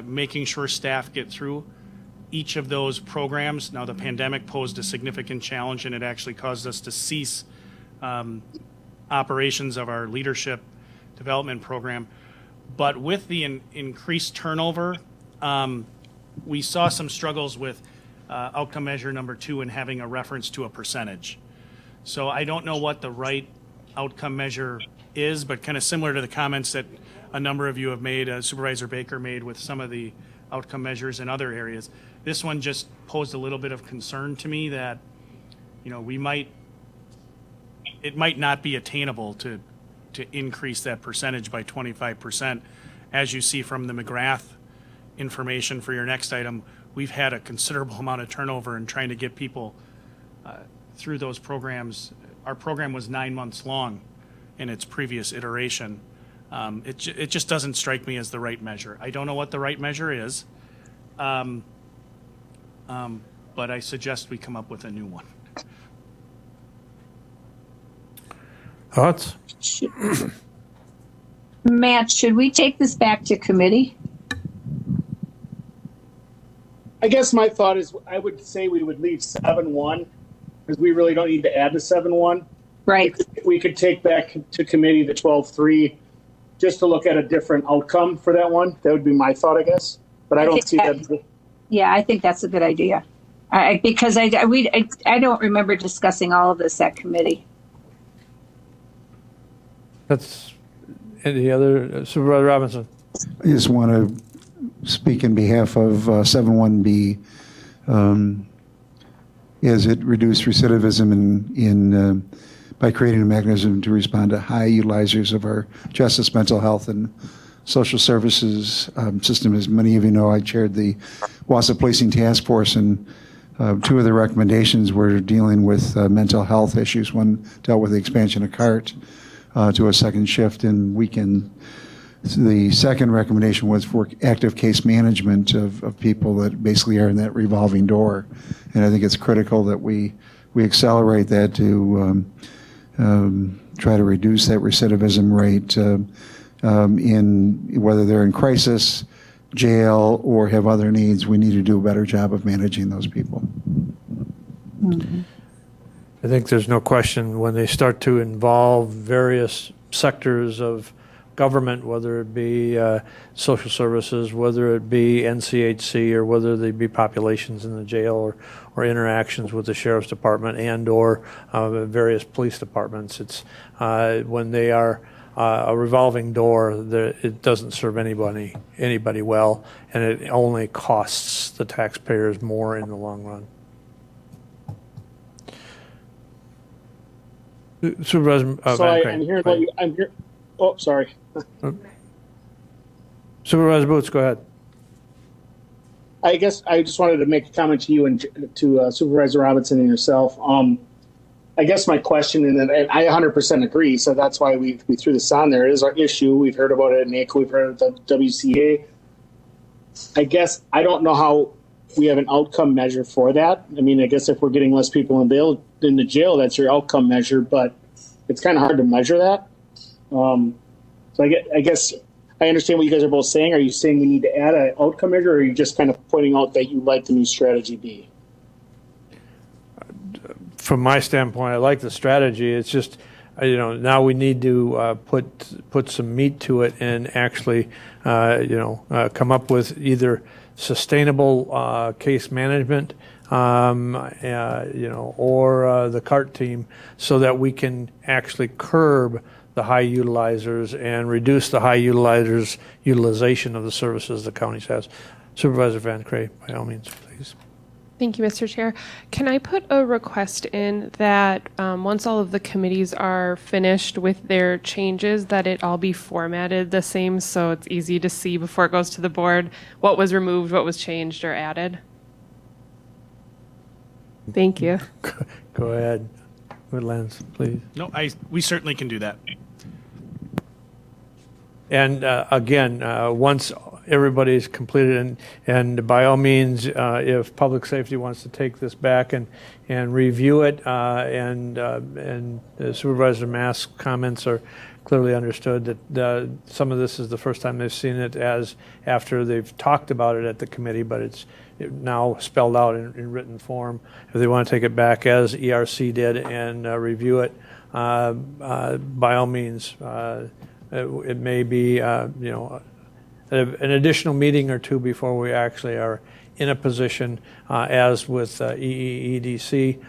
making sure staff get through each of those programs. Now, the pandemic posed a significant challenge, and it actually caused us to cease operations of our leadership development program. But with the increased turnover, we saw some struggles with outcome measure number 2 and having a reference to a percentage. So I don't know what the right outcome measure is, but kind of similar to the comments that a number of you have made, Supervisor Baker made with some of the outcome measures in other areas. This one just posed a little bit of concern to me that, it might not be attainable to increase that percentage by 25%. As you see from the Mcgrath information for your next item, we've had a considerable amount of turnover in trying to get people through those programs. Our program was 9 months long in its previous iteration. It just doesn't strike me as the right measure. I don't know what the right measure is, but I suggest we come up with a new one. Thoughts? Matt, should we take this back to committee? I guess my thought is I would say we would leave 7.1 because we really don't need to add the 7.1. Right. We could take back to committee the 12.3 just to look at a different outcome for that one. That would be my thought, I guess. But I don't see that. Yeah, I think that's a good idea. Because I don't remember discussing all of this at committee. That's any other, Supervisor Robinson? I just want to speak in behalf of 7.1B. As it reduced recidivism by creating a mechanism to respond to high utilizers of our justice, mental health, and social services system. As many of you know, I chaired the WASA Policing Task Force, and 2 of the recommendations were dealing with mental health issues. One dealt with the expansion of CART to a second shift and weekend. The second recommendation was for active case management of people that basically are in that revolving door. And I think it's critical that we accelerate that to try to reduce that recidivism rate in whether they're in crisis, jail, or have other needs. We need to do a better job of managing those people. I think there's no question when they start to involve various sectors of government, whether it be social services, whether it be NCHC, or whether they be populations in the jail, or interactions with the sheriff's department and or various police departments. It's when they are a revolving door, it doesn't serve anybody well, and it only costs the taxpayers more in the long run. Supervisor So Van Crane. I'm hearing what you, I'm here. Oh, sorry. Supervisor Boots, go ahead. I guess I just wanted to make a comment to you and to Supervisor Robinson and yourself. I guess my question, and I 100% agree, so that's why we threw this on there. It is our issue. We've heard about it at NACO. We've heard of the WCA. I guess I don't know how we have an outcome measure for that. I mean, I guess if we're getting less people in the jail, that's your outcome measure, but it's kind of hard to measure that. So I guess I understand what you guys are both saying. Are you saying we need to add an outcome measure, or are you just kind of pointing out that you like the new strategy B? From my standpoint, I like the strategy. It's just, now we need to put some meat to it and actually, come up with either sustainable case management, or the CART team, so that we can actually curb the high utilizers and reduce the high utilizers' utilization of the services the county has. Supervisor Van Crane, by all means, please. Thank you, Mr. Chair. Can I put a request in that once all of the committees are finished with their changes, that it all be formatted the same so it's easy to see before it goes to the board what was removed, what was changed or added? Thank you. Go ahead. Woodlands, please. No, we certainly can do that. And again, once everybody's completed, and by all means, if public safety wants to take this back and review it, and Supervisor Mask's comments are clearly understood, that some of this is the first time they've seen it as after they've talked about it at the committee, but it's now spelled out in written form. If they want to take it back as ERC did and review it, by all means, it may be an additional meeting or two before we actually are in a position, as with EEEDC,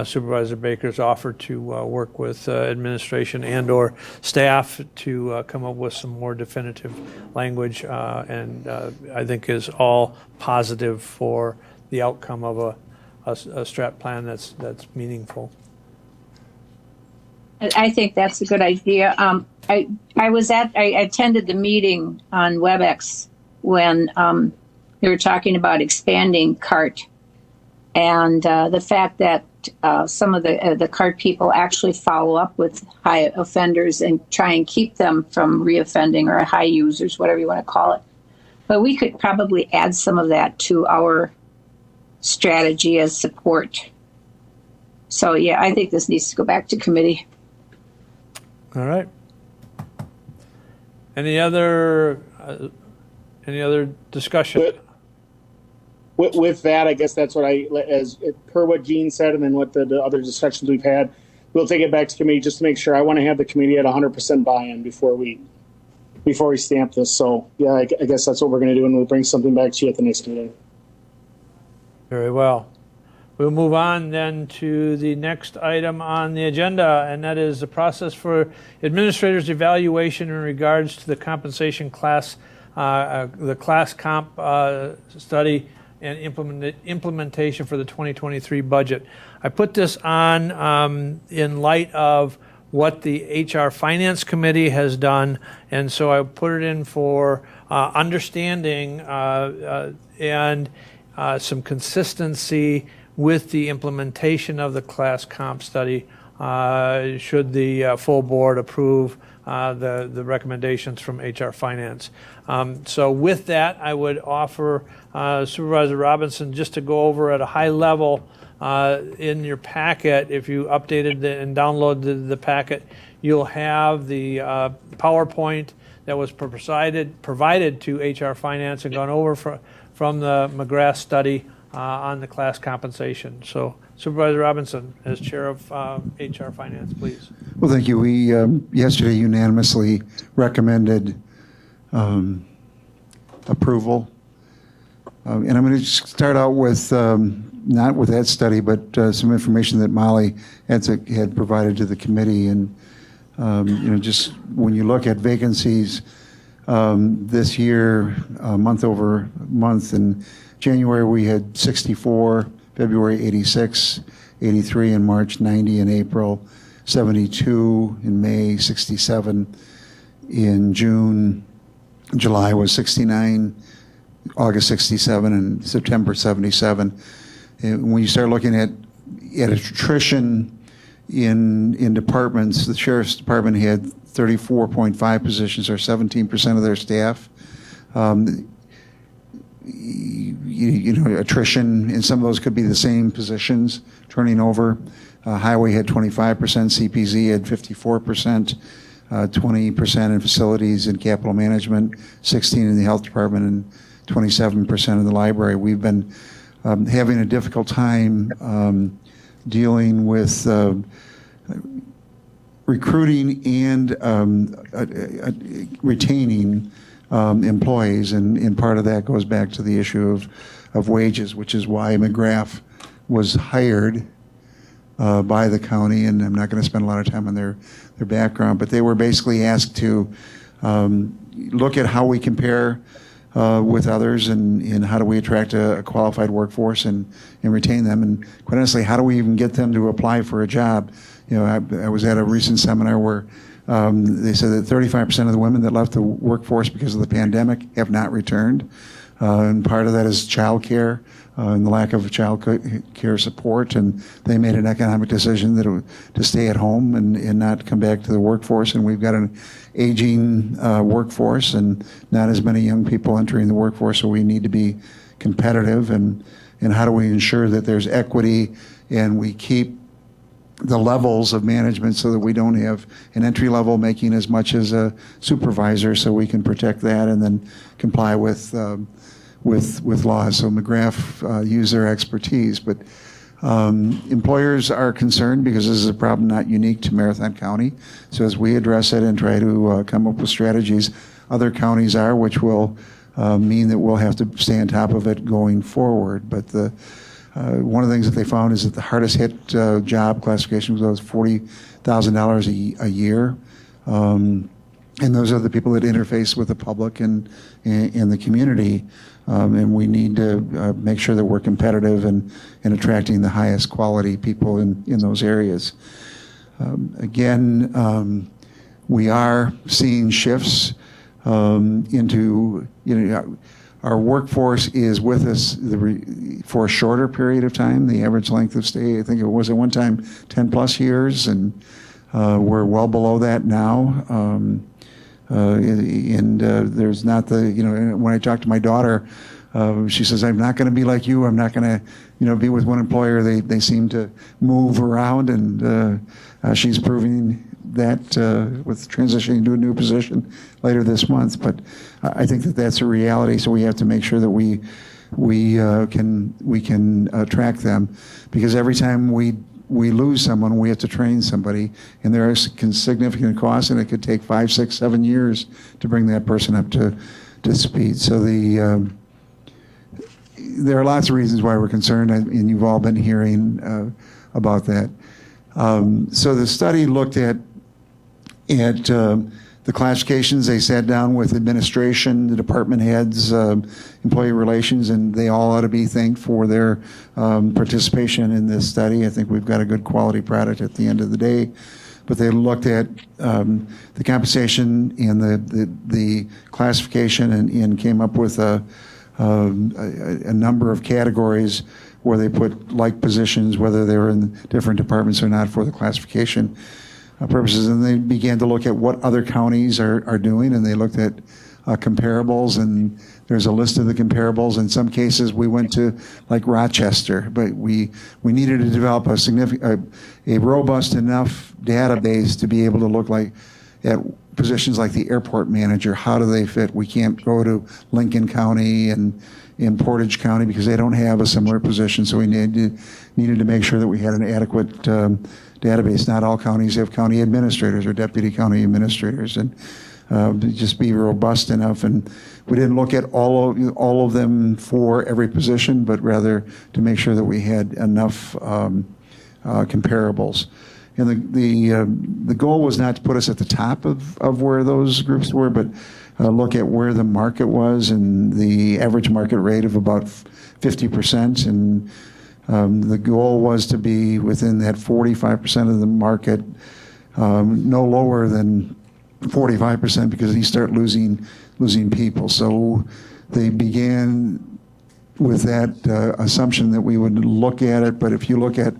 Supervisor Baker's offered to work with administration and or staff to come up with some more definitive language, and I think is all positive for the outcome of a strat plan that's meaningful. I think that's a good idea. I attended the meeting on WebEx when they were talking about expanding CART, and the fact that some of the CART people actually follow up with high offenders and try and keep them from reoffending, or high users, whatever you want to call it. But we could probably add some of that to our strategy as support. So yeah, I think this needs to go back to committee. All right. Any other discussion? With that, I guess that's what as per what Gene said, and then what the other discussions we've had, we'll take it back to committee just to make sure. I want to have the committee at 100% buy-in before we stamp this. So yeah, I guess that's what we're going to do, and we'll bring something back to you at the next meeting. Very well. We'll move on then to the next item on the agenda, and that is the process for administrators' evaluation in regards to the compensation class, the class comp study and implementation for the 2023 budget. I put this on in light of what the HR Finance Committee has done, and so I put it in for understanding and some consistency with the implementation of the class comp study, should the full board approve the recommendations from HR Finance. So with that, I would offer Supervisor Robinson just to go over at a high level In your packet, if you updated and downloaded the packet, you'll have the PowerPoint that was provided to HR Finance and gone over from the Mcgrath study on the class compensation. So Supervisor Robinson, as Chair of HR Finance, please. Well, thank you. We yesterday unanimously recommended approval. And I'm going to just start out with, not with that study, but some information that Molly had provided to the committee. And, just when you look at vacancies this year, month over month, in January we had 64, February 86, 83 in March, 90 in April, 72 in May, 67 in June, July was 69, August 67, and September 77. And when you start looking at attrition in departments, the Sheriff's Department had 34.5 positions, or 17% of their staff. Attrition in some of those could be the same positions turning over. Highway had 25%, CPZ had 54%, 20% in facilities and capital management, 16 in the health department, and 27% in the library. We've been having a difficult time dealing with recruiting and retaining employees, and part of that goes back to the issue of wages, which is why Mcgrath was hired by the county, and I'm not going to spend a lot of time on their background, but they were basically asked to look at how we compare with others, and how do we attract a qualified workforce and retain them, and quite honestly, how do we even get them to apply for a job? I was at a recent seminar where they said that 35% of the women that left the workforce because of the pandemic have not returned, and part of that is child care and the lack of child care support, and they made an economic decision to stay at home and not come back to the workforce, and we've got an aging workforce and not as many young people entering the workforce, so we need to be competitive, and how do we ensure that there's equity and we keep the levels of management so that we don't have an entry level making as much as a supervisor, so we can protect that and then comply with laws. So Mcgrath used their expertise, but employers are concerned because this is a problem not unique to Marathon County. So as we address it and try to come up with strategies, other counties are, which will mean that we'll have to stay on top of it going forward. But one of the things that they found is that the hardest hit job classification was $40,000 a year. And those are the people that interface with the public and the community. And we need to make sure that we're competitive and attracting the highest quality people in those areas. Again, we are seeing shifts into, our workforce is with us for a shorter period of time. The average length of stay, I think it was at one time 10 plus years, and we're well below that now. There's not when I talk to my daughter, she says, I'm not going to be like you. I'm not going to, be with one employer. They seem to move around, and she's proving that with transitioning to a new position later this month. But I think that that's a reality. So we have to make sure that we can attract them, because every time we lose someone, we have to train somebody, and there are significant costs, and it could take 5, 6, 7 years to bring that person up to speed. So there are lots of reasons why we're concerned, and you've all been hearing about that. So the study looked at the classifications. They sat down with administration, the department heads, employee relations, and they all ought to be thanked for their participation in this study. I think we've got a good quality product at the end of the day. But they looked at the compensation and the classification, and came up with a number of categories where they put like positions, whether they were in different departments or not, for the classification purposes. And they began to look at what other counties are doing, and they looked at comparables, and there's a list of the comparables. In some cases, we went to like Rochester, but we needed to develop a robust enough database to be able to look like at positions like the airport manager. How do they fit? We can't go to Lincoln County and in Portage County because they don't have a similar position. So we needed to make sure that we had an adequate database. Not all counties have county administrators or deputy county administrators, and to just be robust enough. And we didn't look at all of them for every position, but rather to make sure that we had enough comparables. And the goal was not to put us at the top of where those groups were, but look at where the market was, and the average market rate of about 50%. And the goal was to be within that 45% of the market, no lower than 45%, because you start losing people. So they began with that assumption that we would look at it. But if you look at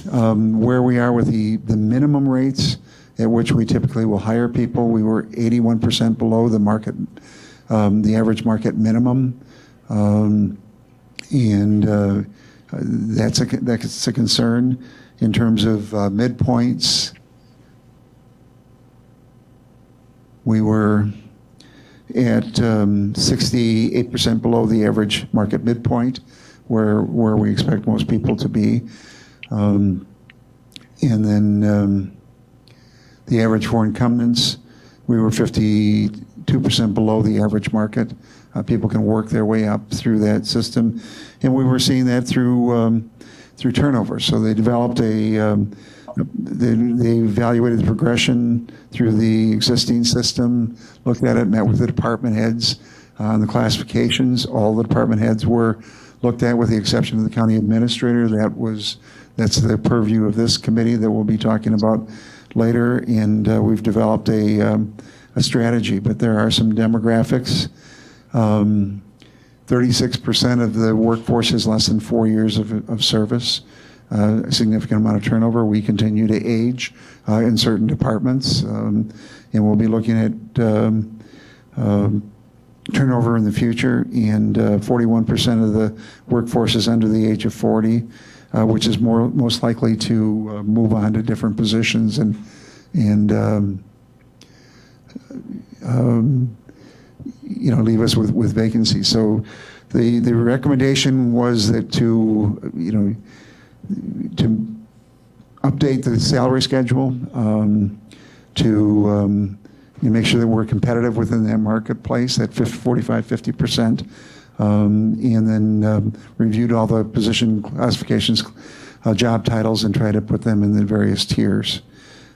where we are with the minimum rates at which we typically will hire people, we were 81% below the market, the average market minimum, and that's a concern. In terms of midpoints, we were at 68% below the average market midpoint, where we expect most people to be. And then the average for incumbents, we were 52% below the average market. People can work their way up through that system, and we were seeing that through turnover. So they developed they evaluated the progression through the existing system, looked at it, met with the department heads on the classifications. All the department heads were looked at, with the exception of the county administrator. That's the purview of this committee that we'll be talking about later, and we've developed a strategy. But there are some demographics. 36% of the workforce has less than 4 years of service. A significant amount of turnover. We continue to age in certain departments, and we'll be looking at turnover in the future. And 41% of the workforce is under the age of 40. Which is most likely to move on to different positions and leave us with vacancies. So the recommendation was that to update the salary schedule to make sure that we're competitive within that marketplace at 50%. And then reviewed all the position classifications, job titles, and try to put them in the various tiers,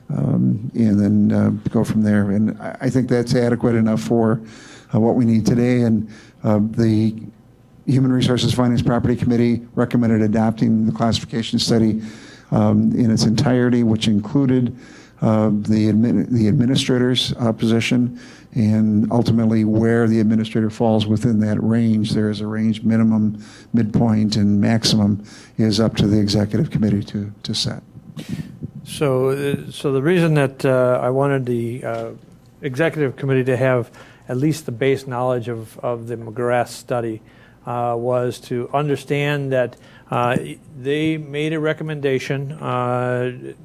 and then go from there. And I think that's adequate enough for what we need today. And the Human Resources Finance Property Committee recommended adopting the classification study in its entirety, which included the administrator's position, and ultimately where the administrator falls within that range. There is a range: minimum, midpoint, and maximum is up to the executive committee to set. So the reason that I wanted the executive committee to have at least the base knowledge of the Mcgrath study was to understand that they made a recommendation, and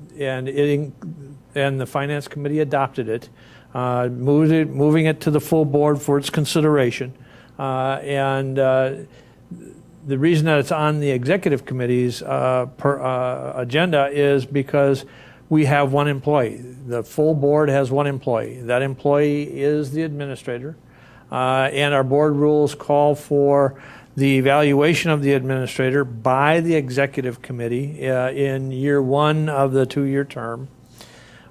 the finance committee adopted it, moving it to the full board for its consideration. And the reason that it's on the executive committee's agenda is because we have one employee. The full board has one employee. That employee is the administrator. And our board rules call for the evaluation of the administrator by the executive committee in year one of the 2-year term.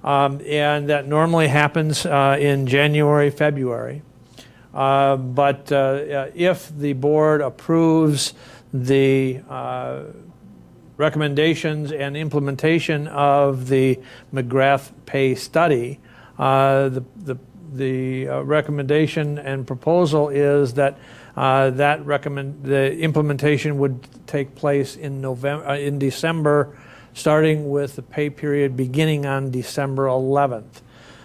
And that normally happens in January, February. But if the board approves the recommendations and implementation of the Mcgrath pay study, the recommendation and proposal is that the implementation would take place in December, starting with the pay period beginning on December 11th.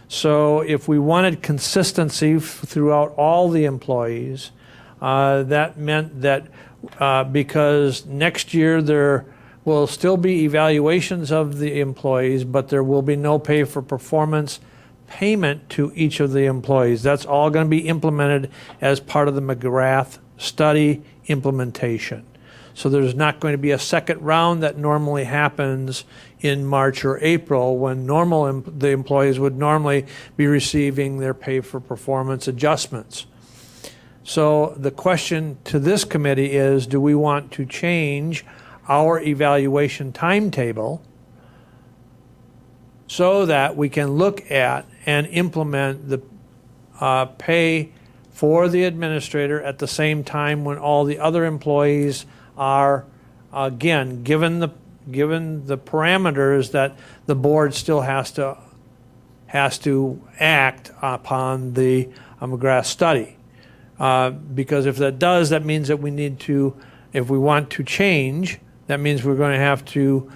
So if we wanted consistency throughout all the employees, that meant that because next year there will still be evaluations of the employees, but there will be no pay for performance payment to each of the employees. That's all going to be implemented as part of the Mcgrath study implementation. So there's not going to be a second round that normally happens in March or April when the employees would normally be receiving their pay for performance adjustments. So the question to this committee is, do we want to change our evaluation timetable so that we can look at and implement the pay for the administrator at the same time when all the other employees are, again, given the parameters that the board still has to act upon the Mcgrath study. Because if that does, that means that we need to, if we want to change, that means we're going to have to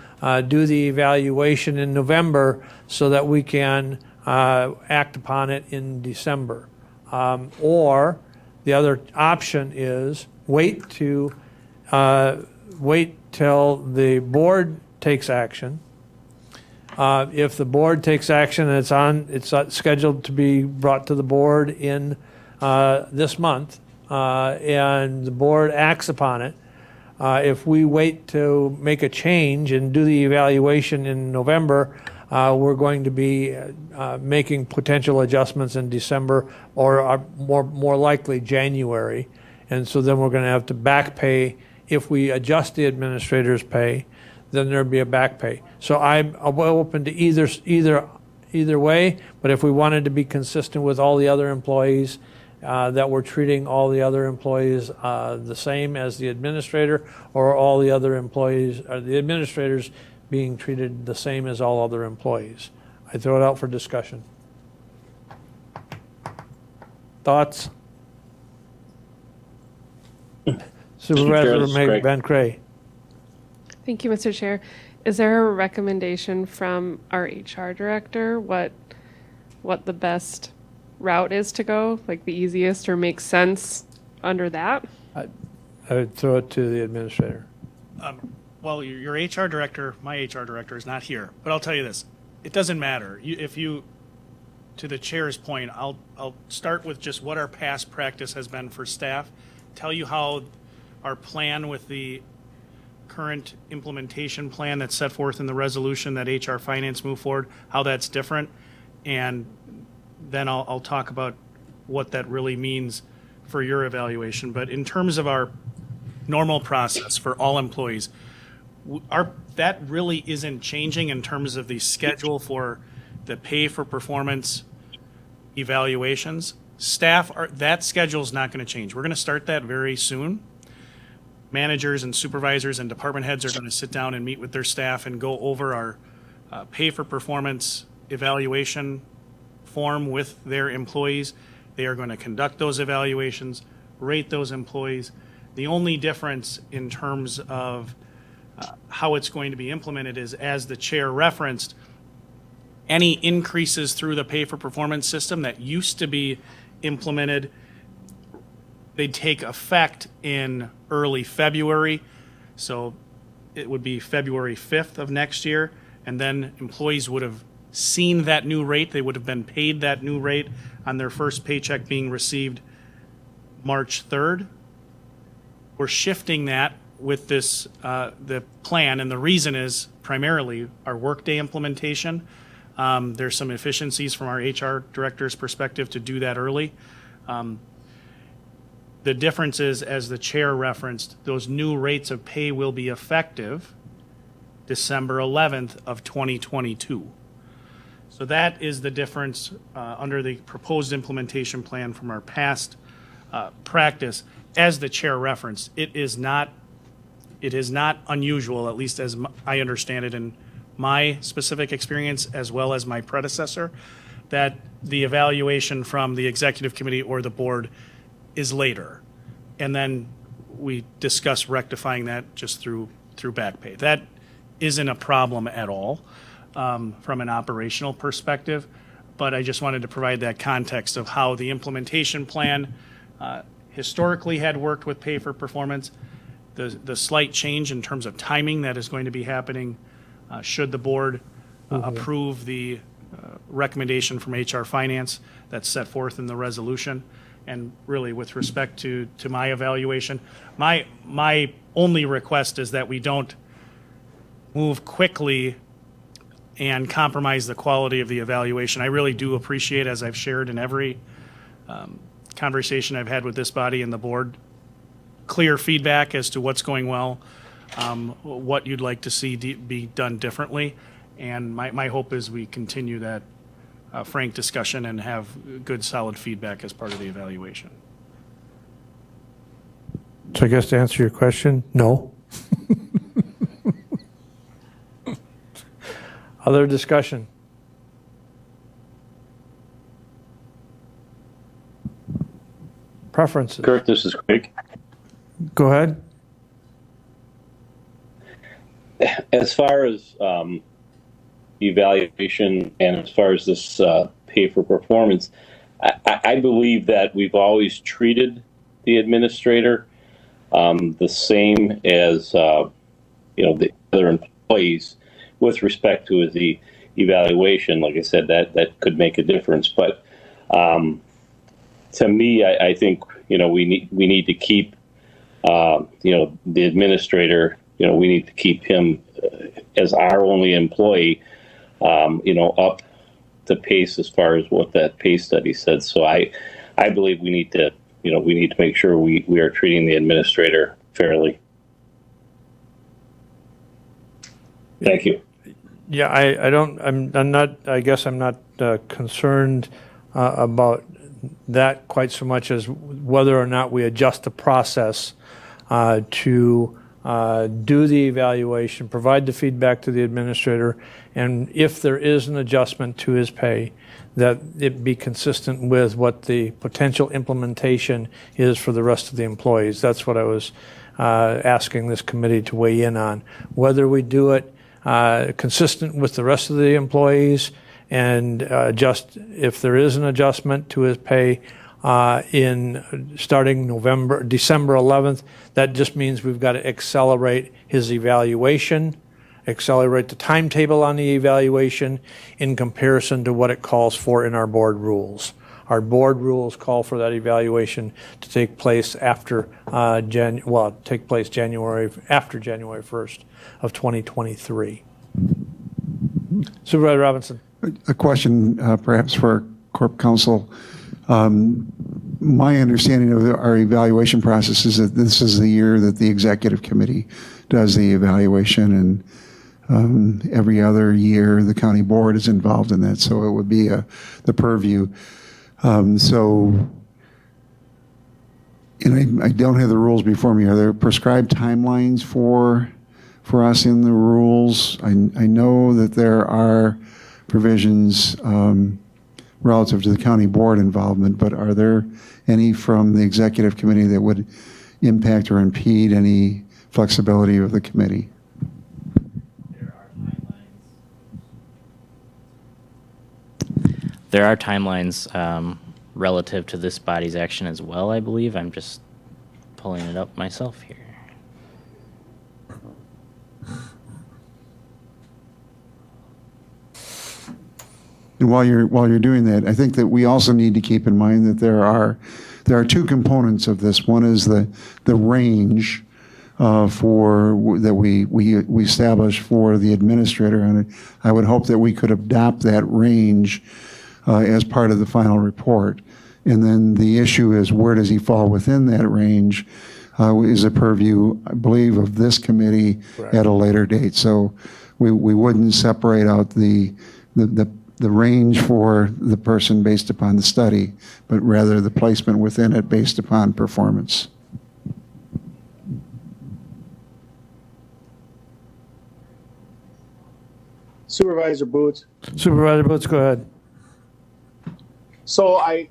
do the evaluation in November so that we can act upon it in December. Or the other option is wait till the board takes action. If the board takes action and it's scheduled to be brought to the board in this month, and the board acts upon it, if we wait to make a change and do the evaluation in November, we're going to be making potential adjustments in December or more likely January. And so then we're going to have to back pay. If we adjust the administrator's pay, then there'd be a back pay. So I'm open to either way, but if we wanted to be consistent with all the other employees, that we're treating all the other employees the same as the administrator, or all the other employees, or the administrators being treated the same as all other employees. I throw it out for discussion. Thoughts? Supervisor Mcgrath. Thank you, Mr. Chair. Is there a recommendation from our HR director what the best route is to go, like the easiest or makes sense under that? I would throw it to the administrator. Well, your HR director, my HR director, is not here, but I'll tell you this: it doesn't matter. To the chair's point, I'll start with just what our past practice has been for staff, tell you how our plan with the current implementation plan that's set forth in the resolution that HR Finance moved forward, how that's different, and then I'll talk about what that really means for your evaluation. But in terms of our normal process for all employees, that really isn't changing in terms of the schedule for the pay for performance evaluations. That schedule is not going to change. We're going to start that very soon. Managers and supervisors and department heads are going to sit down and meet with their staff and go over our pay for performance evaluation form with their employees. They are going to conduct those evaluations, rate those employees. The only difference in terms of how it's going to be implemented is, as the chair referenced, any increases through the pay for performance system that used to be implemented, they take effect in early February. So it would be February 5th of next year. And then employees would have seen that new rate. They would have been paid that new rate on their first paycheck being received March 3rd. We're shifting that with this, the plan, and the reason is primarily our Workday implementation. There's some efficiencies from our HR director's perspective to do that early. The difference is, as the chair referenced, those new rates of pay will be effective December 11th of 2022. So that is the difference under the proposed implementation plan from our past practice. As the chair referenced, it is not unusual, at least as I understand it in my specific experience as well as my predecessor, that the evaluation from the executive committee or the board is later. And then we discuss rectifying that just through back pay. That isn't a problem at all from an operational perspective, but I just wanted to provide that context of how the implementation plan historically had worked with pay for performance. The slight change in terms of timing that is going to be happening should the board approve the recommendation from HR Finance that's set forth in the resolution. And really, with respect to my evaluation, my only request is that we don't move quickly and compromise the quality of the evaluation. I really do appreciate, as I've shared in every conversation I've had with this body and the board, clear feedback as to what's going well, what you'd like to see be done differently. And my hope is we continue that frank discussion and have good, solid feedback as part of the evaluation. So I guess to answer your question, no. Other discussion? Preferences? Kurt, this is Craig. Go ahead. As far as evaluation and as far as this pay for performance, I believe that we've always treated the administrator the same as the other employees with respect to the evaluation. Like I said, that could make a difference. But to me, I think we need to keep the administrator. We need to keep him as our only employee. Up to pace as far as what that pay study said. So I believe we need to make sure we are treating the administrator fairly. Thank you. Yeah, I guess I'm not concerned about that quite so much as whether or not we adjust the process to do the evaluation, provide the feedback to the administrator, and if there is an adjustment to his pay, that it be consistent with what the potential implementation is for the rest of the employees. That's what I was asking this committee to weigh in on. Whether we do it consistent with the rest of the employees and adjust, if there is an adjustment to his pay, in starting December 11th, that just means we've got to accelerate his evaluation, accelerate the timetable on the evaluation in comparison to what it calls for in our board rules. Our board rules call for that evaluation to take place after January 1st of 2023. Supervisor Robinson. A question perhaps for Corp Counsel. My understanding of our evaluation process is that this is the year that the executive committee does the evaluation, and every other year the county board is involved in that, so it would be the purview. And I don't have the rules before me. Are there prescribed timelines for us in the rules? I know that there are provisions relative to the county board involvement, but are there any from the executive committee that would impact or impede any flexibility of the committee? There are timelines relative to this body's action as well, I believe. I'm just pulling it up myself here. And while you're doing that, I think that we also need to keep in mind that there are two components of this. One is the range that we establish for the administrator, and I would hope that we could adopt that range as part of the final report. And then the issue is, where does he fall within that range? Is a purview, I believe, of this committee at a later date. So we wouldn't separate out the range for the person based upon the study, but rather the placement within it based upon performance. Supervisor Boots. Supervisor Boots, go ahead. So in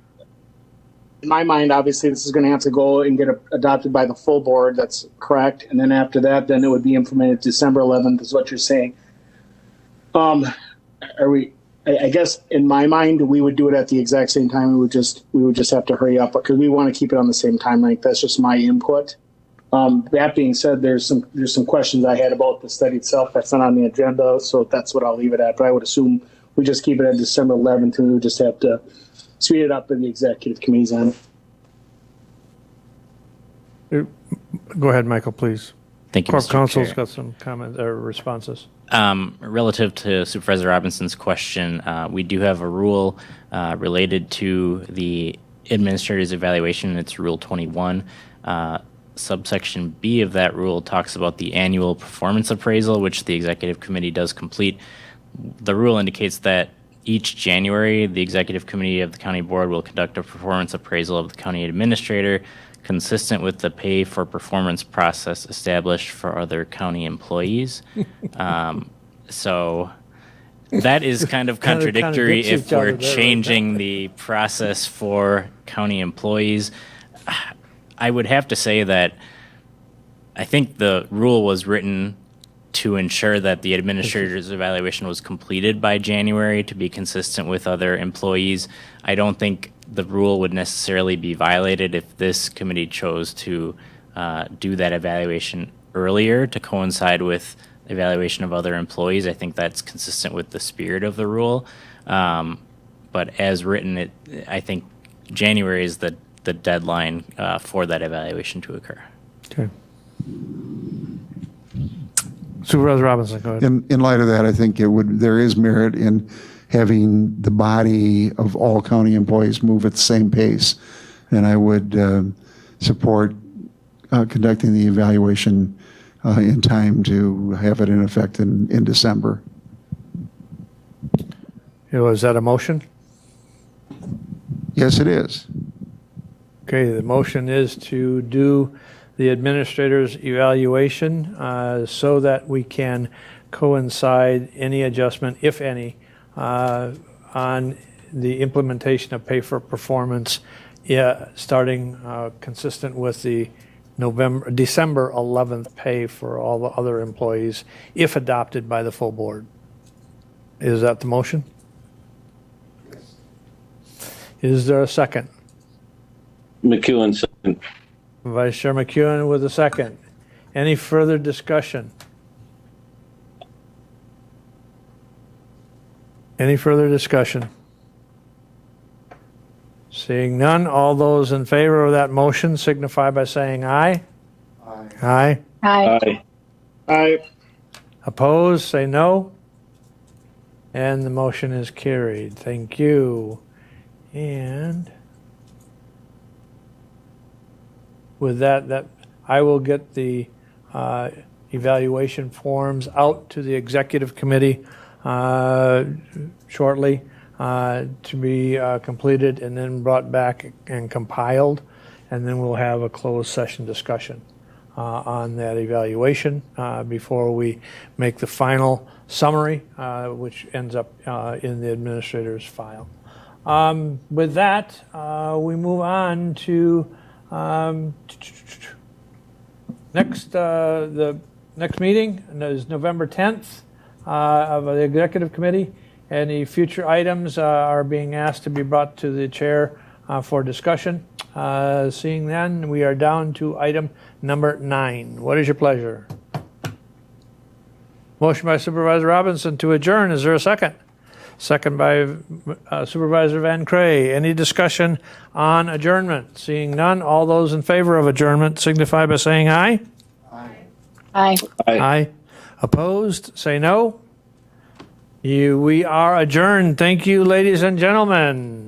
my mind, obviously, this is going to have to go and get adopted by the full board. That's correct. And then after that, then it would be implemented December 11th, is what you're saying. I guess in my mind, we would do it at the exact same time. We would just have to hurry up because we want to keep it on the same timeline. That's just my input. That being said, there's some questions I had about the study itself that's not on the agenda, so that's what I'll leave it at. But I would assume we just keep it at December 11th, and we would just have to speed it up in the executive committee's end. Go ahead, Michael, please. Thank you, Corp Mr. Counsel's Chair. got some comments or responses. Relative to Supervisor Robinson's question, we do have a rule related to the administrator's evaluation. It's Rule 21. Subsection B of that rule talks about the annual performance appraisal, which the executive committee does complete. The rule indicates that each January, the executive committee of the county board will conduct a performance appraisal of the county administrator, consistent with the pay for performance process established for other county employees. So that is kind of Kind of contradictory contradicts if each other we're there, right? changing the process for county employees. I would have to say that I think the rule was written to ensure that the administrator's evaluation was completed by January to be consistent with other employees. I don't think the rule would necessarily be violated if this committee chose to do that evaluation earlier to coincide with evaluation of other employees. I think that's consistent with the spirit of the rule. But as written, I think January is the deadline for that evaluation to occur. Okay. Supervisor Robinson, go ahead. In light of that, I think there is merit in having the body of all county employees move at the same pace. And I would support conducting the evaluation in time to have it in effect in December. Is that a motion? Yes, it is. Okay, the motion is to do the administrator's evaluation so that we can coincide any adjustment, if any, on the implementation of pay for performance, starting consistent with the December 11th pay for all the other employees, if adopted by the full board. Is that the motion? Is there a second? McEwen, second. Vice Chair McEwen with a second. Any further discussion? Any further discussion? Seeing none, all those in favor of that motion signify by saying aye. Aye. Aye. Aye. Aye. Opposed, say no. And the motion is carried. Thank you. And with that I will get the evaluation forms out to the executive committee shortly to be completed and then brought back and compiled, and then we'll have a closed session discussion on that evaluation before we make the final summary, which ends up in the administrator's file. With that, we move on to the next meeting is November 10th of the executive committee. Any future items are being asked to be brought to the chair for discussion. Seeing none, we are down to item number 9. What is your pleasure? Motion by Supervisor Robinson to adjourn. Is there a second? Second by Supervisor Van Cray. Any discussion on adjournment? Seeing none, all those in favor of adjournment signify by saying aye. Aye. Aye. Opposed, say no. We are adjourned. Thank you, ladies and gentlemen.